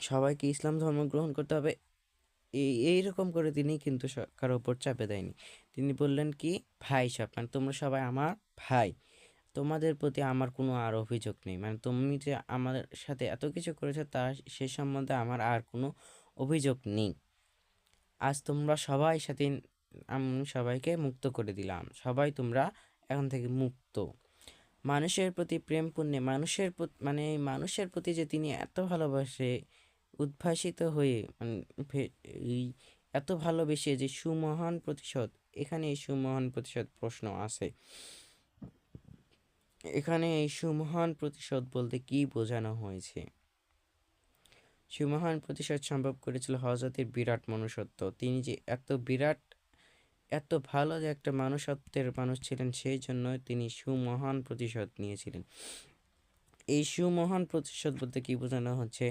A: সবাইকে ইসলাম ধর্ম গ্রহণ করতে হবে, এইরকম করে তিনি কিন্তু কারো ওপর চাপে দেয়নি। তিনি বললেন কি, ভাই সব, মানে তোমরা সবাই আমার ভাই, তোমাদের প্রতি আমার কোনো আর অভিযোগ নেই। মানে তুমি যে আমার সাথে এত কিছু করেছো তা সে সম্বন্ধে আমার আর কোনো অভিযোগ নেই। আজ তোমরা সবাই স্বাধীন, আমি সবাইকে মুক্ত করে দিলাম, সবাই তোমরা এখন থেকে মুক্ত। মানুষের প্রতি প্রেম পুণ্যে মানুষের প্রতি যে তিনি এত ভালোবাসে উদ্ভাসিত হয়ে, এই এত ভালোবেসে যে সুমহান প্রতিশোধ, এখানে এই সুমহান প্রতিশোধ প্রশ্ন আছে। এখানে এই সুমহান প্রতিশোধ বলতে কি বোঝানো হয়েছে? সুমহান প্রতিশোধ সম্ভব করেছিল হযরতের বিরাট মনুষ্যত্ব। তিনি যে এত বিরাট এত ভালো যে একটা মানুষত্বের মানুষ ছিলেন, সেই জন্য তিনি সুমহান প্রতিশোধ নিয়েছিলেন। এই সুমহান প্রতিশোধ বলতে কি বোঝানো হচ্ছে,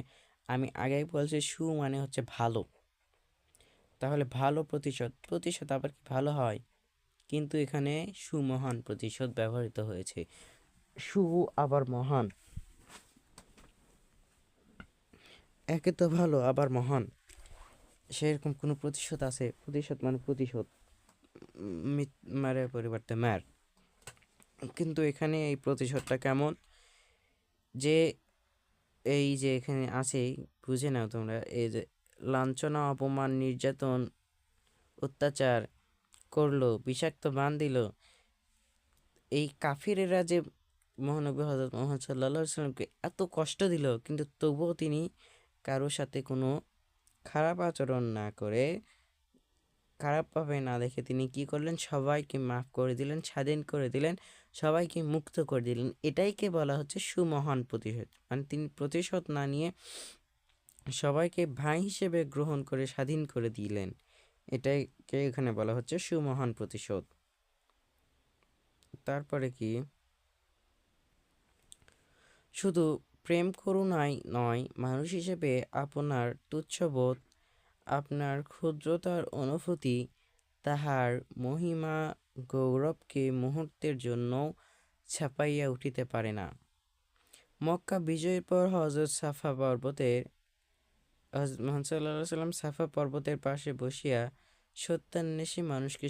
A: আমি আগেই বলছি সু মানে হচ্ছে ভালো, তাহলে ভালো প্রতিশোধ, প্রতিশোধ আবার কি ভালো হয়, কিন্তু এখানে সুমহান প্রতিশোধ ব্যবহৃত হয়েছে। সু আবার মহান, একে তো ভালো আবার মহান, সেরকম কোনো প্রতিশোধ আছে? প্রতিশোধ মানে প্রতিশোধ, মারের পরিবর্তে ম্যার, কিন্তু এখানে এই প্রতিশোধটা কেমন, যে এই যে এখানে আছে, বুঝে নাও তোমরা, এই যে লাঞ্ছনা, অপমান, নির্যাতন, অত্যাচার করলো, বিষাক্ত বান দিল, এই কাফিরেরা যে মহানবী হজরত মোহাম্মদ সাল্লাল্লাহু আলাইহি সাল্লামকে এত কষ্ট দিল, কিন্তু তবুও তিনি কারোর সাথে কোনো খারাপ আচরণ না করে, খারাপভাবে না দেখে তিনি কি করলেন, সবাইকে মাফ করে দিলেন, স্বাধীন করে দিলেন, সবাইকে মুক্ত করে দিলেন। এটাইকে বলা হচ্ছে সুমহান প্রতিশোধ। মানে তিনি প্রতিশোধ না নিয়ে সবাইকে ভাই হিসেবে গ্রহণ করে স্বাধীন করে দিলেন, এটাইকে এখানে বলা হচ্ছে সুমহান প্রতিশোধ। তারপরে কি, শুধু প্রেম করুণাই নয়, মানুষ হিসেবে আপনার তুচ্ছবোধ, আপনার ক্ষুদ্রতার অনুভূতি, তাহার মহিমা গৌরবকে মুহূর্তের জন্যও ছাপাইয়া উঠিতে পারে না। মক্কা বিজয়ের পর হজরত সাফা পর্বতের হজরত মুহাম্মদ সাল্লাল্লাহু আলাইহি সাল্লাম সাফা পর্বতের পাশে বসিয়া সত্যান্বেষী মানুষকে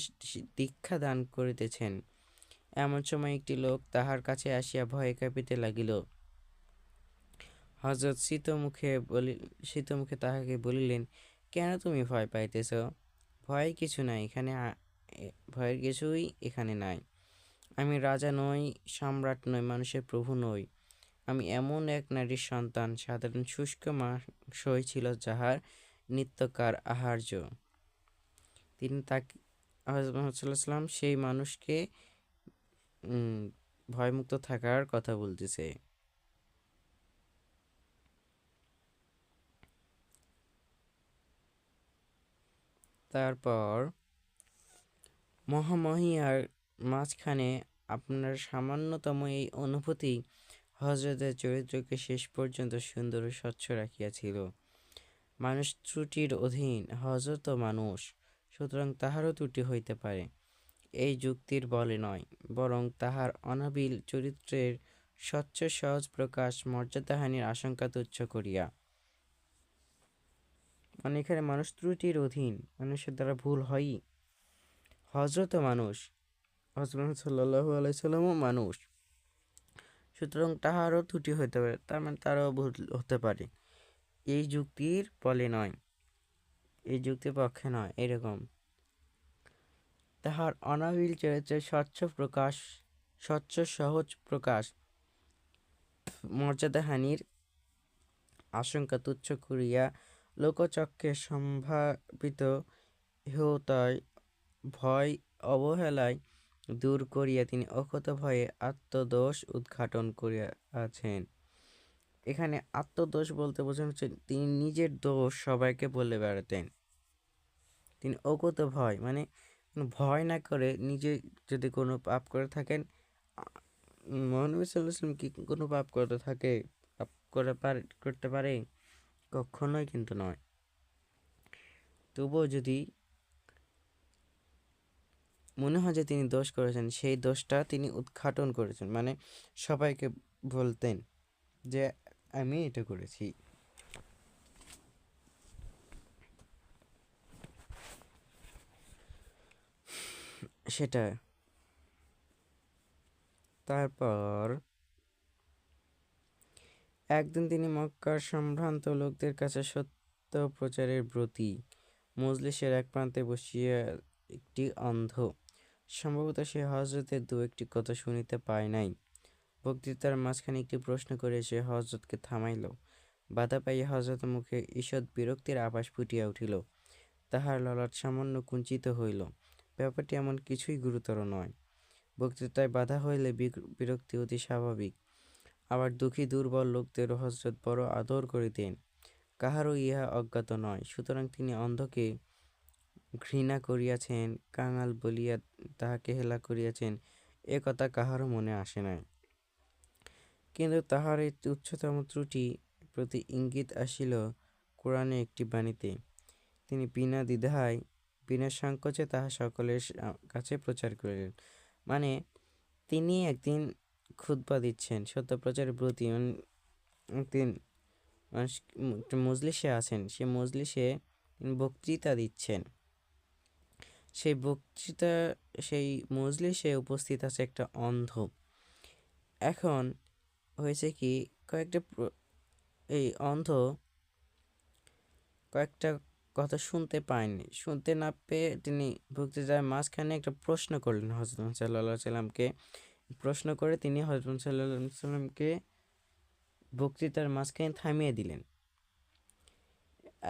A: দীক্ষা দান করিতেছেন। এমন সময় একটি লোক তাহার কাছে আসিয়া ভয়ে কাঁপিতে লাগিল। হজরত শীতমুখে তাহাকে বলিলেন, কেন তুমি ভয় পাইতেছ? ভয়ের কিছু নাই এখানে, ভয়ের কিছুই এখানে নাই। আমি রাজা নই, সম্রাট নই, মানুষের প্রভু নই। আমি এমন এক নারীর সন্তান, সাধারণ শুষ্ক মাংসই ছিল যাহার নিত্যকার আহার্য। তিনি তাকে, হযরত মুহাম্মদ সাল্লাল্লাহু আলাইহি ওয়াসাল্লাম সেই মানুষকে ভয়মুক্ত থাকার কথা বলতেছে। তারপর মহামহিয়ার মাঝখানে আপনার সামান্যতম এই অনুভূতি হযরতের চরিত্রকে শেষ পর্যন্ত সুন্দর ও স্বচ্ছ রাখিয়াছিল। মানুষ ত্রুটির অধীন, হযরতও মানুষ, সুতরাং তাহারও ত্রুটি হইতে পারে, এই যুক্তির বলে নয়, বরং তাহার অনাবিল চরিত্রের স্বচ্ছ সহজ প্রকাশ মর্যাদাহানির আশঙ্কা তুচ্ছ করিয়া। মানে এখানে মানুষ ত্রুটির অধীন, মানুষের দ্বারা ভুল হয়ই, হযরতও মানুষ, হযরত সাল্লাল্লাহু আলাইহি সাল্লামও মানুষ, সুতরাং তাহারও ত্রুটি হইতে পারে, তার মানে তারও ভুল হতে পারে, এই যুক্তির বলে নয়, এই যুক্তির পক্ষে নয়, এরকম। তাহার অনাবিল চরিত্রের স্বচ্ছ সহজ প্রকাশ মর্যাদাহানির আশঙ্কা তুচ্ছ করিয়া লোকচক্ষে সম্ভাবিত হেয়তায়, ভয় অবহেলায় দূর করিয়া তিনি অকুত ভয়ে আত্মদোষ উদ্ঘাটন করিয়াছেন। এখানে আত্মদোষ বলতে বোঝানো হচ্ছে তিনি নিজের দোষ সবাইকে বলে বেড়াতেন। তিনি অকুত ভয় মানে ভয় না করে নিজে যদি কোনো পাপ করে থাকেন, মহানবী সাল্লাল্লাহু আলাইহি ওয়াসাল্লাম কি কোনো পাপ করতে পারে? কখনোই কিন্তু নয়। তবুও যদি মনে হয় যে তিনি দোষ করেছেন, সেই দোষটা তিনি উদ্ঘাটন করেছেন, মানে সবাইকে বলতেন যে আমি এটা করেছি। সেটা। তারপর একদিন তিনি মক্কার সম্ভ্রান্ত লোকদের কাছে সত্য প্রচারের ব্রতী মজলিসের এক প্রান্তে বসিয়া একটি অন্ধ, সম্ভবত সে হযরতের দু একটি কথা শুনিতে পায় নাই, বক্তৃতার মাঝখানে একটি প্রশ্ন করে সে হযরতকে থামাইল। বাধা পাইয়া হযরতের মুখে ঈষৎ বিরক্তির আভাস ফুটিয়া উঠিল। তাহার ললাট সামান্য কুঞ্চিত হইল। ব্যাপারটি এমন কিছুই গুরুতর নয়। বক্তৃতায় বাধা হইলে বিরক্তি অতি স্বাভাবিক। আবার দুঃখী দুর্বল লোকদেরও হযরত বড় আদর করিতেন, কাহারও ইহা অজ্ঞাত নয়। সুতরাং তিনি অন্ধকে ঘৃণা করিয়াছেন, কাঙাল বলিয়া তাহাকে হেলা করিয়াছেন, এ কথা কাহারও মনে আসে নাই। কিন্তু তাহার এই তুচ্ছতম ত্রুটি প্রতি ইঙ্গিত আসিল কোরআনে একটি বাণীতে। তিনি বিনা দ্বিধায় বিনা সংকোচে তাহা সকলের কাছে প্রচার করিলেন। মানে তিনি একদিন খুতবা দিচ্ছেন, সত্য প্রচারে ব্রতী, একদিন একটা মজলিসে আছেন, সে মজলিসে তিনি বক্তৃতা দিচ্ছেন। সেই মজলিসে উপস্থিত আছে একটা অন্ধ। এখন হয়েছে কি, এই অন্ধ কয়েকটা কথা শুনতে পায়নি। শুনতে না পেয়ে তিনি বক্তৃতার মাঝখানে একটা প্রশ্ন করলেন হযরত সাল্লাল্লাহু আলাইহি সাল্লামকে। প্রশ্ন করে তিনি হযরত সাল্লাল্লাহু আলাইহি সাল্লামকে বক্তৃতার মাঝখানে থামিয়ে দিলেন।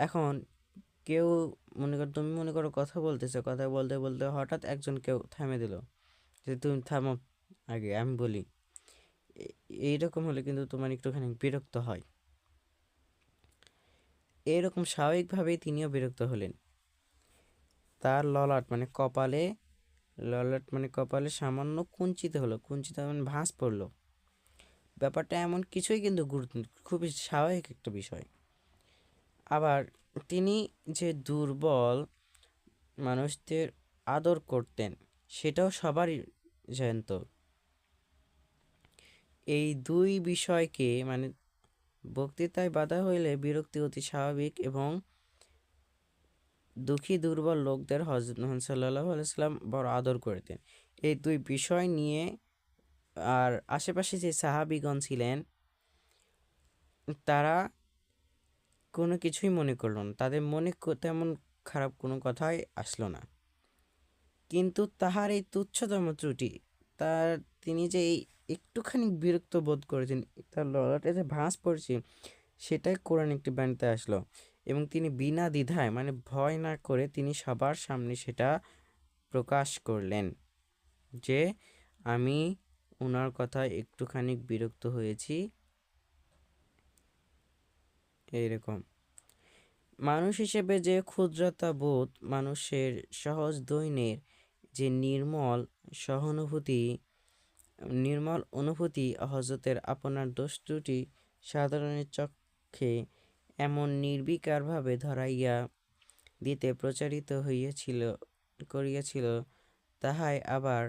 A: এখন কেউ তুমি মনে করো কথা বলতেছে, কথা বলতে বলতে হঠাৎ একজন কেউ থামিয়ে দিল যে তুমি থামো, আগে আমি বলি। এইরকম হলে কিন্তু তোমার একটুখানি বিরক্ত হয়। এরকম স্বাভাবিকভাবেই তিনিও বিরক্ত হলেন। তার ললাট মানে কপালে সামান্য কুঞ্চিত হলো, কুঞ্চিত মানে ভাঁজ পড়লো। ব্যাপারটা এমন কিছুই কিন্তু খুবই স্বাভাবিক একটা বিষয়। আবার তিনি যে দুর্বল মানুষদের আদর করতেন সেটাও সবারই জানত। এই দুই বিষয়কে মানে বক্তৃতায় বাধা হইলে বিরক্তি অতি স্বাভাবিক, এবং দুঃখী দুর্বল লোকদের হযরত মুহাম্মদ সাল্লাল্লাহু আলাইহি সাল্লাম বড় আদর করতেন। এই দুই বিষয় নিয়ে আর আশেপাশে যে সাহাবীগণ ছিলেন তারা কোনো কিছুই মনে করল না, তাদের মনে তেমন খারাপ কোনো কথাই আসলো না। কিন্তু তাহার এই তুচ্ছতম ত্রুটি, তিনি যে এই একটুখানি বিরক্ত বোধ করেছেন, তার ললাটে যে ভাঁজ পড়ছে, সেটাই কোরআন একটি বাণীতে আসলো, এবং তিনি বিনা দ্বিধায় মানে ভয় না করে তিনি সবার সামনে সেটা প্রকাশ করলেন যে আমি ওনার কথায় একটুখানি বিরক্ত হয়েছি। এইরকম মানুষ হিসেবে যে ক্ষুদ্রতা বোধ, মানুষের সহজ দৈন্যের যে নির্মল অনুভূতি হযরতের আপনার দোষ ত্রুটি সাধারণের চক্ষে এমন নির্বিকারভাবে ধরাইয়া দিতে প্রচারিত করিয়াছিল, তাহাই আবার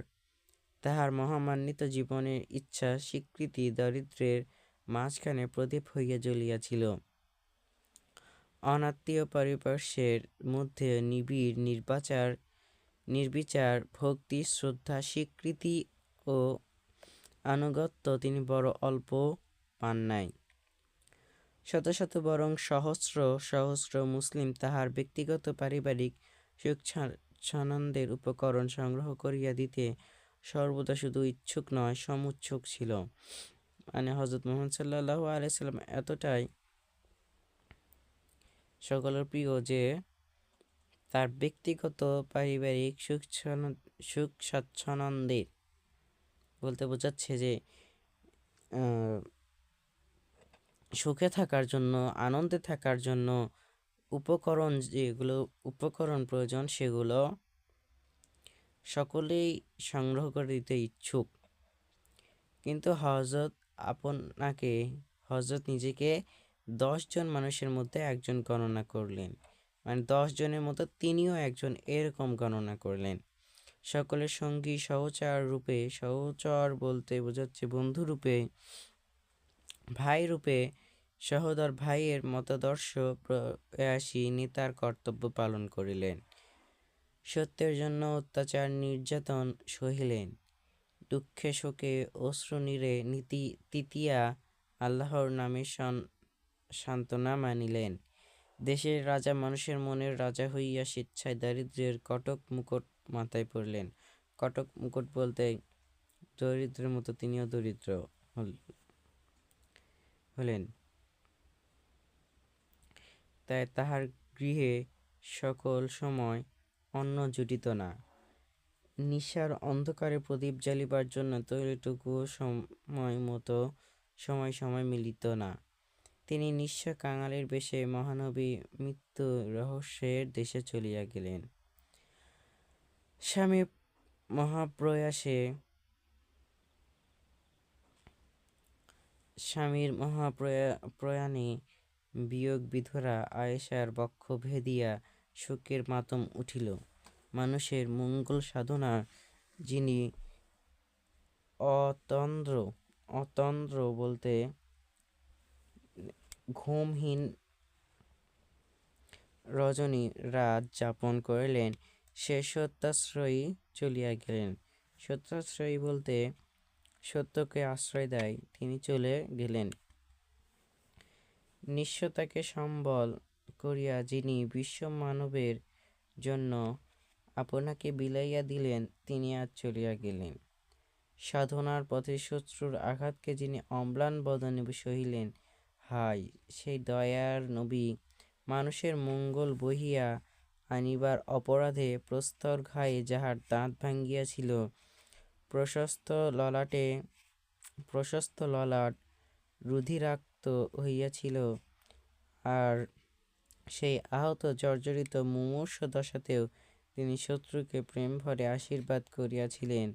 A: তাহার মহামান্বিত জীবনের ইচ্ছা স্বীকৃতি দারিদ্র্যের মাঝখানে প্রদীপ হইয়া জ্বলিয়াছিল। অনাত্মীয় পারিপার্শ্বের মধ্যে নিবিড় নির্বিচার ভক্তি, শ্রদ্ধা, স্বীকৃতি ও আনুগত্য তিনি বড় অল্প পান নাই। শত শত বরং সহস্র সহস্র মুসলিম তাহার ব্যক্তিগত পারিবারিক সুখ-স্বাচ্ছন্দ্যের উপকরণ সংগ্রহ করিয়া দিতে সর্বদা শুধু ইচ্ছুক নয়, সমুচ্ছুক ছিল। মানে হযরত মুহাম্মদ সাল্লাল্লাহু আলাইহি সাল্লাম এতটাই সকলের প্রিয় যে তার ব্যক্তিগত পারিবারিক সুখ স্বাচ্ছন্দ্যের বলতে বোঝাচ্ছে যে সুখে থাকার জন্য, আনন্দে থাকার জন্য যেগুলো উপকরণ প্রয়োজন সেগুলো সকলেই সংগ্রহ করে দিতে ইচ্ছুক। কিন্তু হযরত নিজেকে 10 জন মানুষের মধ্যে একজন গণনা করলেন, মানে 10 জনের মতো তিনিও একজন, এরকম গণনা করলেন। সকলের সঙ্গী সহচর বলতে বোঝাচ্ছে বন্ধু রূপে, ভাই রূপে, সহোদর ভাইয়ের মতাদর্শ প্রয়াসী নেতার কর্তব্য পালন করিলেন। সত্যের জন্য অত্যাচার নির্যাতন সহিলেন। দুঃখে শোকে অশ্রুনীরে তিতিয়া আল্লাহর নামে সান্ত্বনা মানিলেন। দেশের রাজা মানুষের মনের রাজা হইয়া স্বেচ্ছায় দারিদ্র্যের কটক মুকুট মাথায় পড়লেন। কটক মুকুট বলতে দরিদ্রের মতো তিনিও দরিদ্র হলেন। তাই তাহার গৃহে সকল সময় অন্ন জুটিত না। নিশার অন্ধকারে প্রদীপ জ্বালিবার জন্য তৈলটুকুও সময় সময় মিলিত না। তিনি নিঃস্ব কাঙালের বেশে মহানবী মৃত্যু রহস্যের দেশে চলিয়া গেলেন। স্বামীর মহাপ্রয়াসে প্রয়াণে বিয়োগ বিধরা আয়েশার বক্ষ ভেদিয়া শোকের মাতম উঠিল। মানুষের মঙ্গল সাধনা যিনি অতন্দ্র অতন্দ্র বলতে ঘুমহীন রজনী রাত যাপন করিলেন, সে সত্যাশ্রয়ী চলিয়া গেলেন। সত্যাশ্রয়ী বলতে সত্যকে আশ্রয় দেয়, তিনি চলে গেলেন। নিঃস্বতাকে সম্বল করিয়া যিনি বিশ্ব মানবের জন্য আপনাকে বিলাইয়া দিলেন, তিনি আজ চলিয়া গেলেন। সাধনার পথে শত্রুর আঘাতকে যিনি অম্লান বদনে সহিলেন, হায় সেই দয়ার নবী! মানুষের মঙ্গল বহিয়া আনিবার অপরাধে প্রস্তর ঘায়ে যাহার দাঁত ভাঙ্গিয়াছিল, প্রশস্ত ললাট রুধিরাক্ত হইয়াছিল, আর সেই আহত জর্জরিত মুমূর্ষু দশাতেও তিনি শত্রুকে প্রেম ভরে আশীর্বাদ করিয়াছিলেন,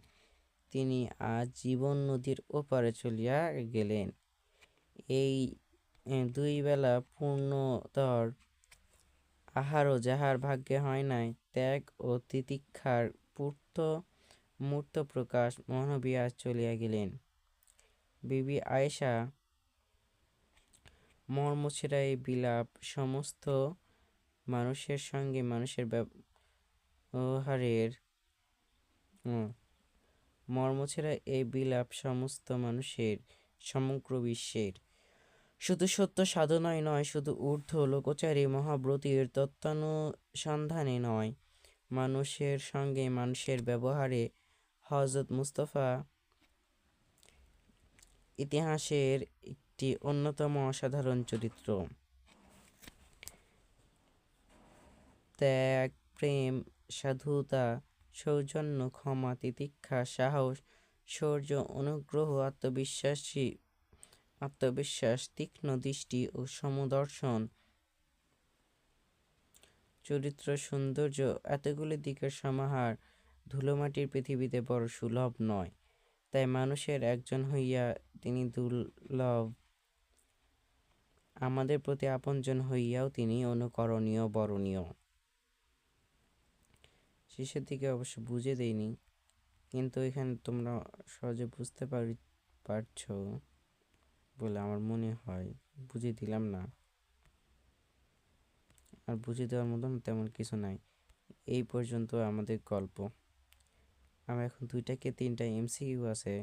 A: তিনি আজ জীবন নদীর ওপারে চলিয়া গেলেন। এই দুই বেলা পূর্ণতর আহারও যাহার ভাগ্যে হয় নাই, ত্যাগ ও তিতিক্ষার মূর্ত প্রকাশ মহানবী আজ চলিয়া গেলেন। বিবি আয়েশা মর্মছেরা এই বিলাপ সমস্ত মানুষের সঙ্গে মানুষের ব্যবহারের মর্মছেরা এই বিলাপ সমস্ত মানুষের সমগ্র বিশ্বের, শুধু সত্য সাধনায় নয়, শুধু ঊর্ধ্ব লোকচারী মহাব্রতীর তত্ত্বানুসন্ধানে নয়, মানুষের সঙ্গে মানুষের ব্যবহারে হযরত মুস্তাফা ইতিহাসের একটি অন্যতম অসাধারণ চরিত্র। ত্যাগ, প্রেম, সাধুতা, সৌজন্য, ক্ষমা, তিতিক্ষা, সাহস, শৌর্য, অনুগ্রহ, আত্মবিশ্বাস, তীক্ষ্ণ দৃষ্টি ও সমদর্শন, চরিত্র সৌন্দর্য, এতগুলি দিকের সমাহার ধুলোমাটির পৃথিবীতে বড় সুলভ নয়। তাই মানুষের একজন হইয়া তিনি দুর্লভ, আমাদের প্রতি আপনজন হইয়াও তিনি অনুকরণীয়, বরণীয়। শেষের দিকে অবশ্য বুঝে দেইনি, কিন্তু এখানে তোমরা সহজে বুঝতে পারছো বলে আমার মনে হয়, বুঝে দিলাম না। আর বুঝে দেওয়ার মতন তেমন কিছু নাই। এই পর্যন্ত আমাদের গল্প। আমার এখন 2-3টা এমসিকিউ আছে।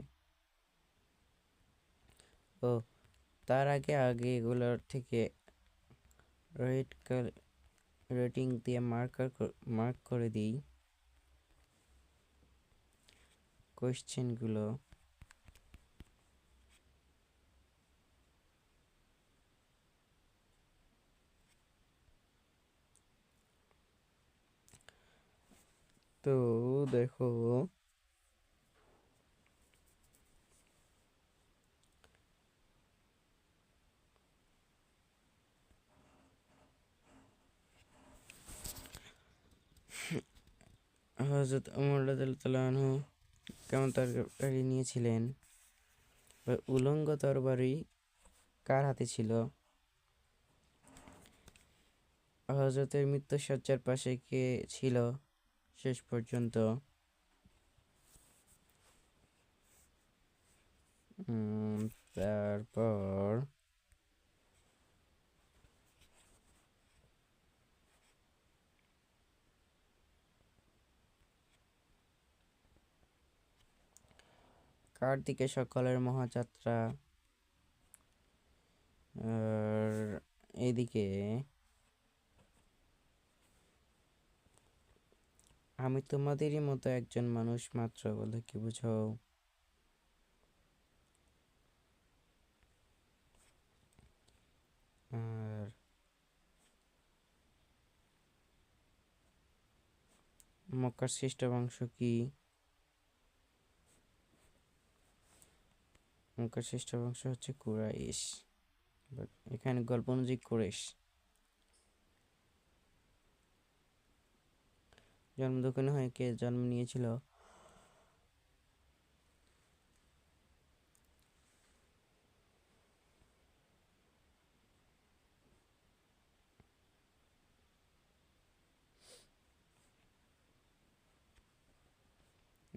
A: ও তার আগে এগুলোর থেকে রেটিং দিয়ে মার্ক করে দিই কোয়েশ্চেনগুলো। তো দেখো, হযরত ওমর রাদিয়াল্লাহু আনহু কেমন তরবারি নিয়েছিলেন? উলঙ্গ তরবারি কার হাতে ছিল? হযরতের মৃত্যুশয্যার পাশে কে ছিল শেষ পর্যন্ত? তারপর কার দিকে সকলের মহাযাত্রা? আর এইদিকে আমি তোমাদেরই মতো একজন মানুষ মাত্র বলে কি বুঝো? আর মক্কার শ্রেষ্ঠ বংশ কি? মক্কার শ্রেষ্ঠ বংশ হচ্ছে কুরাইশ। এখানে গল্প অনুযায়ী কুরাইশ। জন্ম দুঃখিনী হয়ে কে জন্ম নিয়েছিল?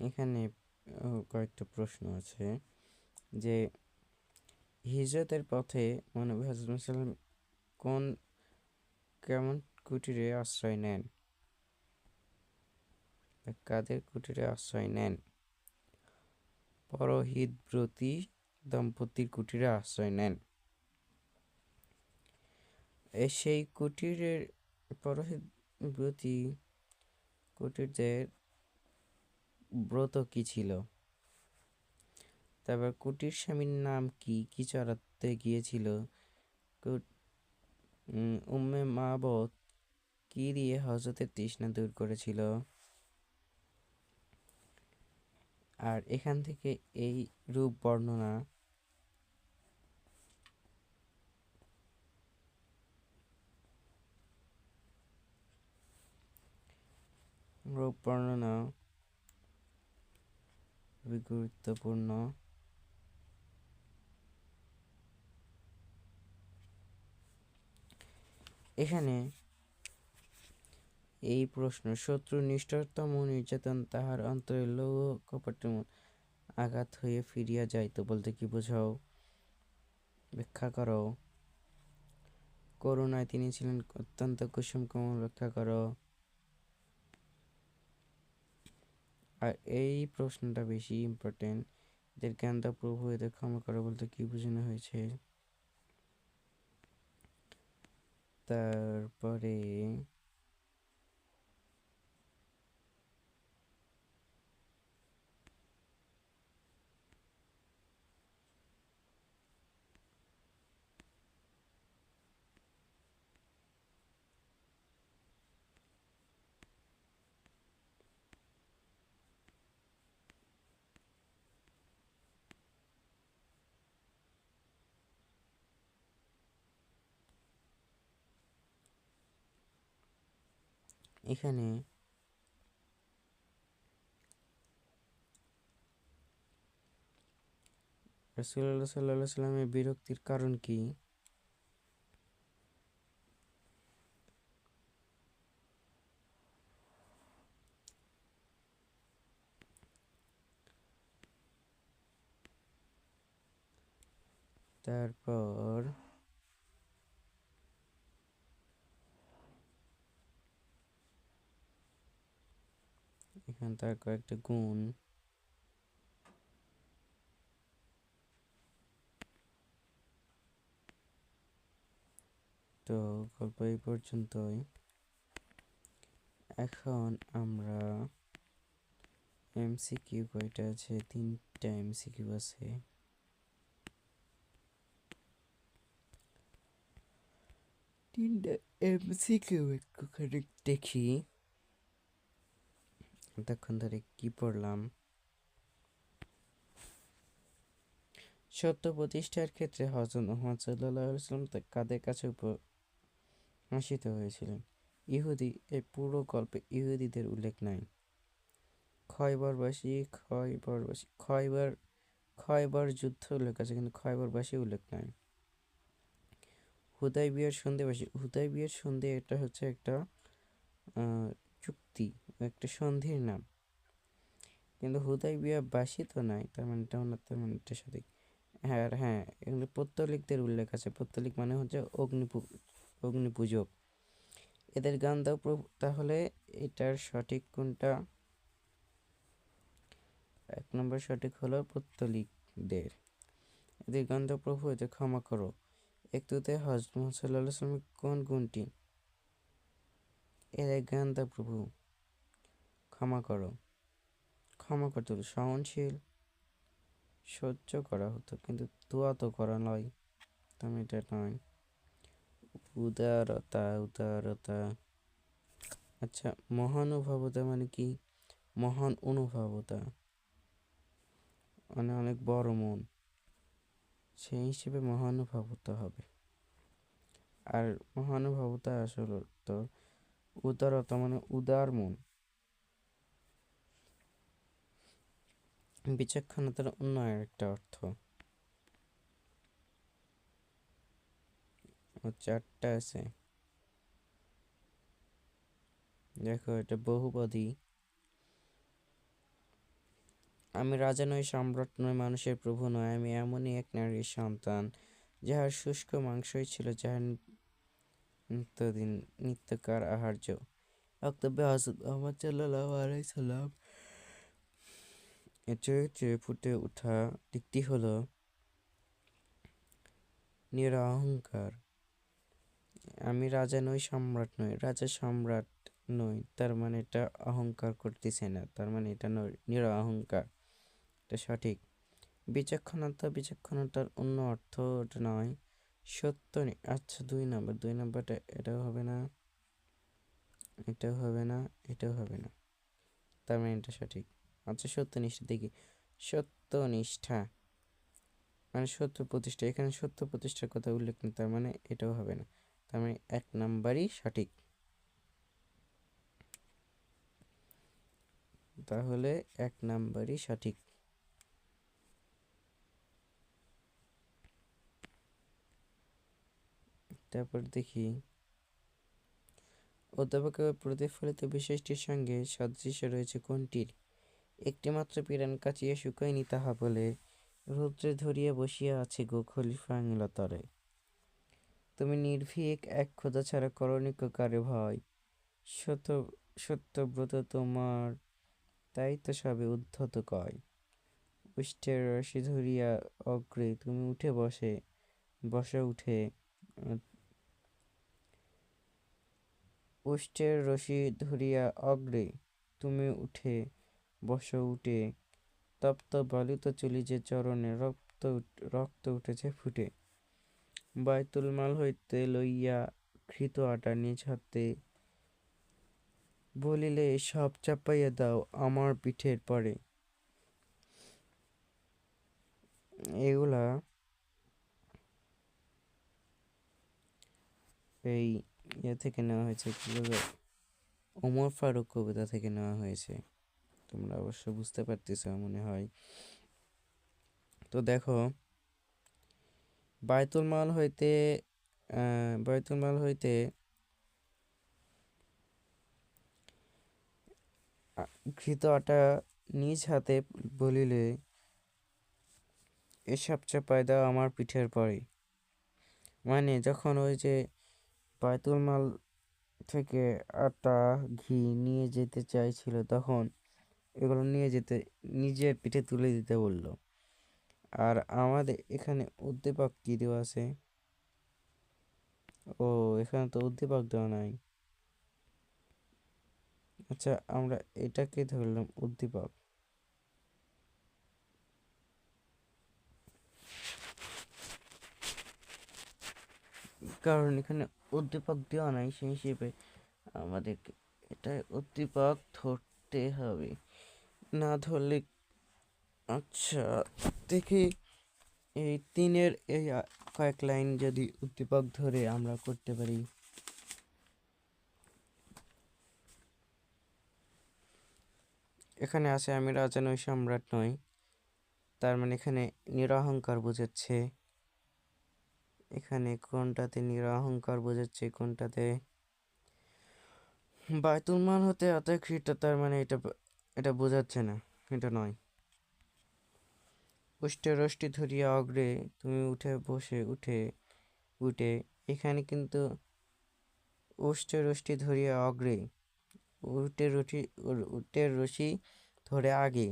A: এখানে কয়েকটা প্রশ্ন আছে যে হিজরতের পথে মহানবী হযরত সাল্লাম কোন কেমন কুটিরে আশ্রয় নেন? কাদের কুটিরে আশ্রয় নেন? পরহিতব্রতী দম্পতির কুটিরে আশ্রয় নেন। সেই কুটিরের পরহিতব্রতী কুটিরদের ব্রত কি ছিল? তারপর কুটির স্বামীর নাম কি? কি চড়াতে গিয়েছিল? উম্মে মাবদ কি দিয়ে হযরতের তৃষ্ণা দূর করেছিল? আর এখান থেকে এই রূপ বর্ণনা খুবই গুরুত্বপূর্ণ। এখানে এই প্রশ্ন, শত্রু নিষ্ঠুরতম নির্যাতন তাহার অন্তরে লৌহ কপটের আঘাত হয়ে ফিরিয়া যাইত বলতে কি বোঝাও? ব্যাখ্যা করো। করুণায় তিনি ছিলেন অত্যন্ত কুসুম কোমল, ব্যাখ্যা করো। আর এই প্রশ্নটা বেশি ইম্পর্টেন্ট, এদের জ্ঞান দাও প্রভু, এদের ক্ষমা করো বলতে কি বোঝানো হয়েছে? তারপরে এখানে রাসূলুল্লাহ সাল্লাল্লাহু আলাইহি সাল্লামের বিরক্তির কারণ কি? তারপর এখানে তার কয়েকটা গুণ। তো গল্প এই পর্যন্তই। এখন আমরা এমসিকিউ কয়টা আছে? 3টা এমসিকিউ আছে। 3টা এমসিকিউ একটুখানি দেখি এতক্ষণ ধরে কি পড়লাম। সত্য প্রতিষ্ঠার ক্ষেত্রে হযরত মুহাম্মদ সাল্লাল্লাহু আলাইহি ওয়াসাল্লাম কাদের কাছে উপহাসিত হয়েছিলেন? ইহুদি। এই পুরো গল্পে ইহুদিদের উল্লেখ নাই। খয়বর যুদ্ধ উল্লেখ আছে, কিন্তু খয়বরবাসী উল্লেখ নাই। হুদায়বিয়ার সন্ধি এটা হচ্ছে একটা চুক্তি, একটা সন্ধির নাম, কিন্তু হুদায়বিয়াবাসী তো নাই, তার মানে এটা সঠিক। হ্যাঁ, এখানে পৌত্তলিকদের উল্লেখ আছে। পৌত্তলিক মানে হচ্ছে অগ্নিপূজক। এদের গান দাও প্রভু। তাহলে এটার সঠিক কোনটা? 1 নম্বর সঠিক হলো পৌত্তলিকদের। এদের গান দাও প্রভু, এদের ক্ষমা করো। একটুতে হযরত মুহাম্মদ সাল্লাল্লাহু আলাইহি ওয়াসাল্লামের কোন গুণটি? এদের গান দাও প্রভু, ক্ষমা করো। ক্ষমা করতে হতো, সহনশীল, সহ্য করা হতো, কিন্তু দোয়া তো করা নয়, তেমন এটা নয়। উদারতা। আচ্ছা, মহানুভবতা মানে কি? মহান অনুভবতা মানে অনেক বড় মন, সেই হিসেবে মহানুভবতা হবে। আর মহানুভবতা আসলে তো উদারতা মানে উদার মন, বিচক্ষণতার অন্য একটা অর্থ। ও চারটা আছে, দেখো এটা বহুপদী। আমি রাজা নই, সম্রাট নই, মানুষের প্রভু নয়, আমি এমনই এক নারীর সন্তান, যাহার শুষ্ক মাংসই ছিল যাহার নিত্যদিন নিত্যকার আহার্য। বক্তব্যে হযরত মুহাম্মদ সাল্লাল্লাহু আলাইহি সাল্লাম এর চরিত্রে ফুটে ওঠা দিকটি হলো নিরহংকার। আমি রাজা নই, সম্রাট নই, রাজা সম্রাট নই, তার মানে এটা অহংকার করতেছে না, তার মানে এটা নিরহংকার, এটা সঠিক। বিচক্ষণতার অন্য অর্থ এটা নয়, সত্য আচ্ছা 2 নম্বর, 2 নম্বরটা এটাও হবে না, এটাও হবে না, এটাও হবে না, তার মানে এটা সঠিক। আচ্ছা সত্যনিষ্ঠা দেখি, সত্যনিষ্ঠা মানে সত্য প্রতিষ্ঠা, এখানে সত্য প্রতিষ্ঠার কথা উল্লেখ নেই, তার মানে এটাও হবে না, তার মানে 1 নম্বরই সঠিক। তাহলে 1 নম্বরই সঠিক। তারপর দেখি, অধ্যাপকের প্রতিফলিত বিশেষটির সঙ্গে সাদৃশ্য রয়েছে কোনটির? একটিমাত্র পিরান কাচিয়া শুকায়নি তাহা বলে, রৌদ্রে ধরিয়া বসিয়া আছে গো খলিফা আঙিলতরে। তুমি নির্ভীক এক খোদা ছাড়া করণিক কারে ভয়, সত্য সত্যব্রত তোমার তাই তো সবে উদ্ধত কয়। উষ্টের রশি ধরিয়া অগ্রে তুমি উঠে বসে উঠে, উষ্টের রশি ধরিয়া অগ্রে তুমি উঠে উঠে, তপ্ত বালিত চুলি যে চরণে রক্ত উঠেছে ফুটে। বাইতুল মাল হইতে লইয়া ঘৃত আটা নিজ হাতে, বলিলে সব চাপাইয়া দাও আমার পিঠের পরে। এগুলা এই থেকে নেওয়া হয়েছে, ওমর ফারুক কবিতা থেকে নেওয়া হয়েছে, তোমরা অবশ্য বুঝতে পারতেছ মনে হয়। তো দেখো, বায়তুল মাল হইতে বায়তুল মাল হইতে ঘৃত আটা নিজ হাতে বলিলে এসব চাপায় দাও আমার পিঠের পরে। মানে যখন ওই যে বায়তুল মাল থেকে আটা ঘি নিয়ে যেতে চাইছিল, তখন এগুলো নিয়ে যেতে নিজের পিঠে তুলে দিতে বলল। আর আমাদের এখানে উদ্দীপক কি দেওয়া আছে? ও, এখানে তো উদ্দীপক দেওয়া নাই। আচ্ছা আমরা এটাকে ধরলাম উদ্দীপক, কারণ এখানে উদ্দীপক দেওয়া নাই, সেই হিসেবে আমাদেরকে এটা উদ্দীপক ধরতে হবে, না ধরলে। আচ্ছা দেখি, এই 3-এর এই কয়েক লাইন যদি উদ্দীপক ধরে আমরা করতে পারি। এখানে আছে আমি রাজা নই, সম্রাট নই, তার মানে এখানে নিরহংকার বোঝাচ্ছে। এখানে কোনটাতে নিরহংকার বোঝাচ্ছে, কোনটাতে বায়তুল মাল হতে অতর্কিত, তার মানে এটা বোঝাচ্ছে না, এটা নয়। উষ্টে রষ্টি ধরিয়া অগ্রে তুমি উঠে, এখানে কিন্তু উষ্টে রষ্টি ধরিয়া অগ্রে, উটের রশি ধরে আগে,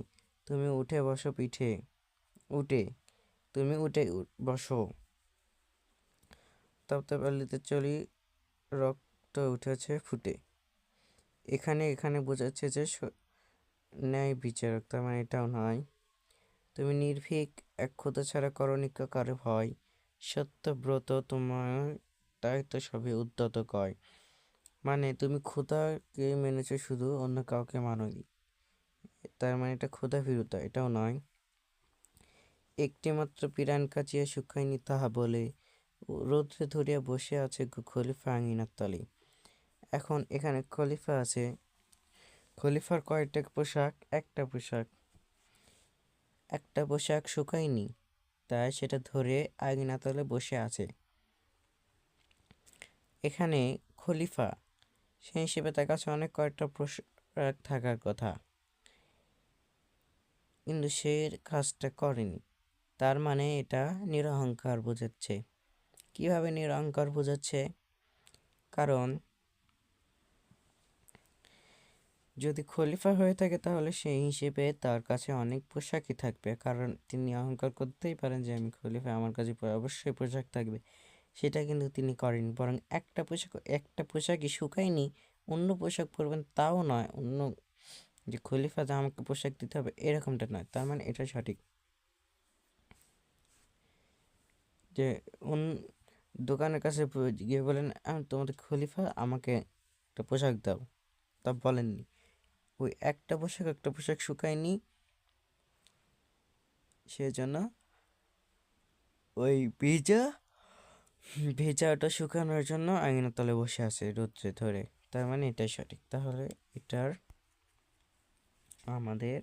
A: তুমি উঠে বসো পিঠে, তুমি উঠে বসো, তপ্ত বালিতে চলি রক্ত উঠেছে ফুটে। এখানে বোঝাচ্ছে যে ন্যায় বিচারক, তার মানে এটাও নয়। তুমি নির্ভীক এক খোদা ছাড়া করণিকা কারে ভয়, সত্যব্রত তোমার তাই তো সবে উদ্ধত কয়। মানে তুমি খোদাকে মেনেছো শুধু, অন্য কাউকে মানোনি, তার মানে এটা খোদা বিরুদ্ধ, এটাও নয়। একটিমাত্র পিরান কাচিয়া শুকায়নি তাহা বলে, রৌদ্রে ধরিয়া বসে আছে খলিফা আঙিনার তলে। এখন এখানে খলিফা আছে, খলিফার কয়টা পোশাক? একটা পোশাক। একটা পোশাক শুকায়নি, তাই সেটা ধরে আয়না তলে বসে আছে। এখানে খলিফা, সেই হিসেবে তার কাছে অনেক কয়েকটা পোশাক থাকার কথা, কিন্তু সে কাজটা করেনি। তার মানে এটা নিরহংকার বোঝাচ্ছে। কিভাবে নিরহংকার বোঝাচ্ছে? কারণ যদি খলিফা হয়ে থাকে তাহলে সেই হিসেবে তার কাছে অনেক পোশাকই থাকবে, কারণ তিনি অহংকার করতেই পারেন যে আমি খলিফা, আমার কাছে অবশ্যই পোশাক থাকবে। সেটা কিন্তু তিনি করেনি, বরং একটা পোশাকই শুকায়নি, অন্য পোশাক পরবেন তাও নয়, অন্য যে খলিফা যে আমাকে পোশাক দিতে হবে এরকমটা নয়। তার মানে এটা সঠিক যে দোকানের কাছে গিয়ে বলেন আমি তোমাদের খলিফা, আমাকে একটা পোশাক দাও, তা বলেননি। ওই একটা পোশাক শুকায়নি, সেজন্য ওই ভেজা ওটা শুকানোর জন্য আঙিনার তলে বসে আছে রোদ্রে ধরে। তার মানে এটাই সঠিক। আমাদের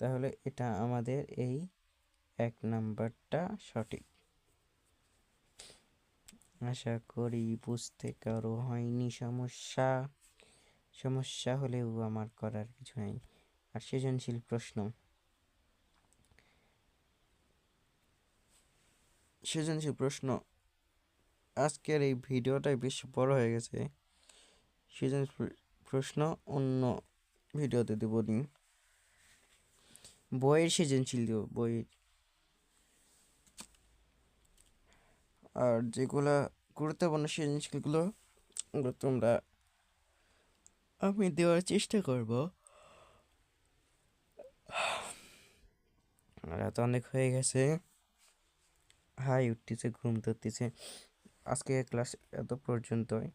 A: তাহলে এটা আমাদের এই 1 নাম্বারটা সঠিক। আশা করি বুঝতে কারো হয়নি সমস্যা হলেও আমার করার কিছু নাই। আর সৃজনশীল প্রশ্ন আজকের এই ভিডিওটাই বেশ বড় হয়ে গেছে। সৃজনশীল প্রশ্ন অন্য ভিডিওতে দেব নি। বইয়ের সৃজনশীল দেব, বইয়ের। আর যেগুলা গুরুত্বপূর্ণ সৃজনশীলগুলো তোমরা আমি দেওয়ার চেষ্টা করব। রাত অনেক হয়ে গেছে, হাই উঠতেছে, ঘুম ধরতেছে। আজকে ক্লাস এত পর্যন্তই।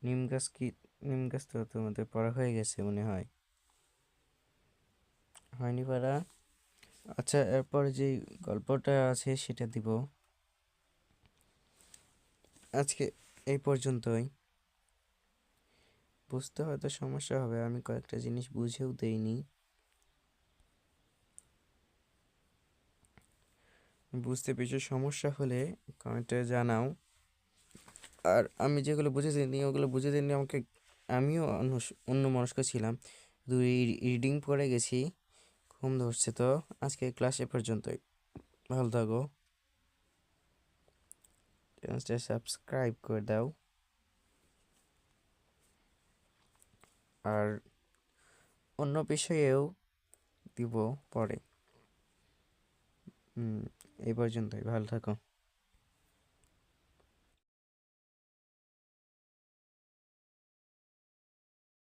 A: নিম গাছ তো তোমাদের পড়া হয়ে গেছে মনে হয়, হয়নি পড়া? আচ্ছা, এরপর যে গল্পটা আছে সেটা দিব। আজকে এই পর্যন্তই। বুঝতে হয়তো সমস্যা হবে, আমি কয়েকটা জিনিস বুঝেও দেইনি। বুঝতে পেরেছি, সমস্যা হলে কমেন্টে জানাও। আর আমি যেগুলো বুঝে দিইনি ওগুলো বুঝে দিইনি আমাকে, আমিও অন্য মনস্ক ছিলাম, রিডিং পড়ে গেছি, ঘুম ধরছে। তো আজকে ক্লাস এ পর্যন্তই। ভালো থাকো, চ্যানেলটা সাবস্ক্রাইব করে দাও। আর অন্য বিষয়েও দিব পরে। এই পর্যন্তই, ভালো থাকো।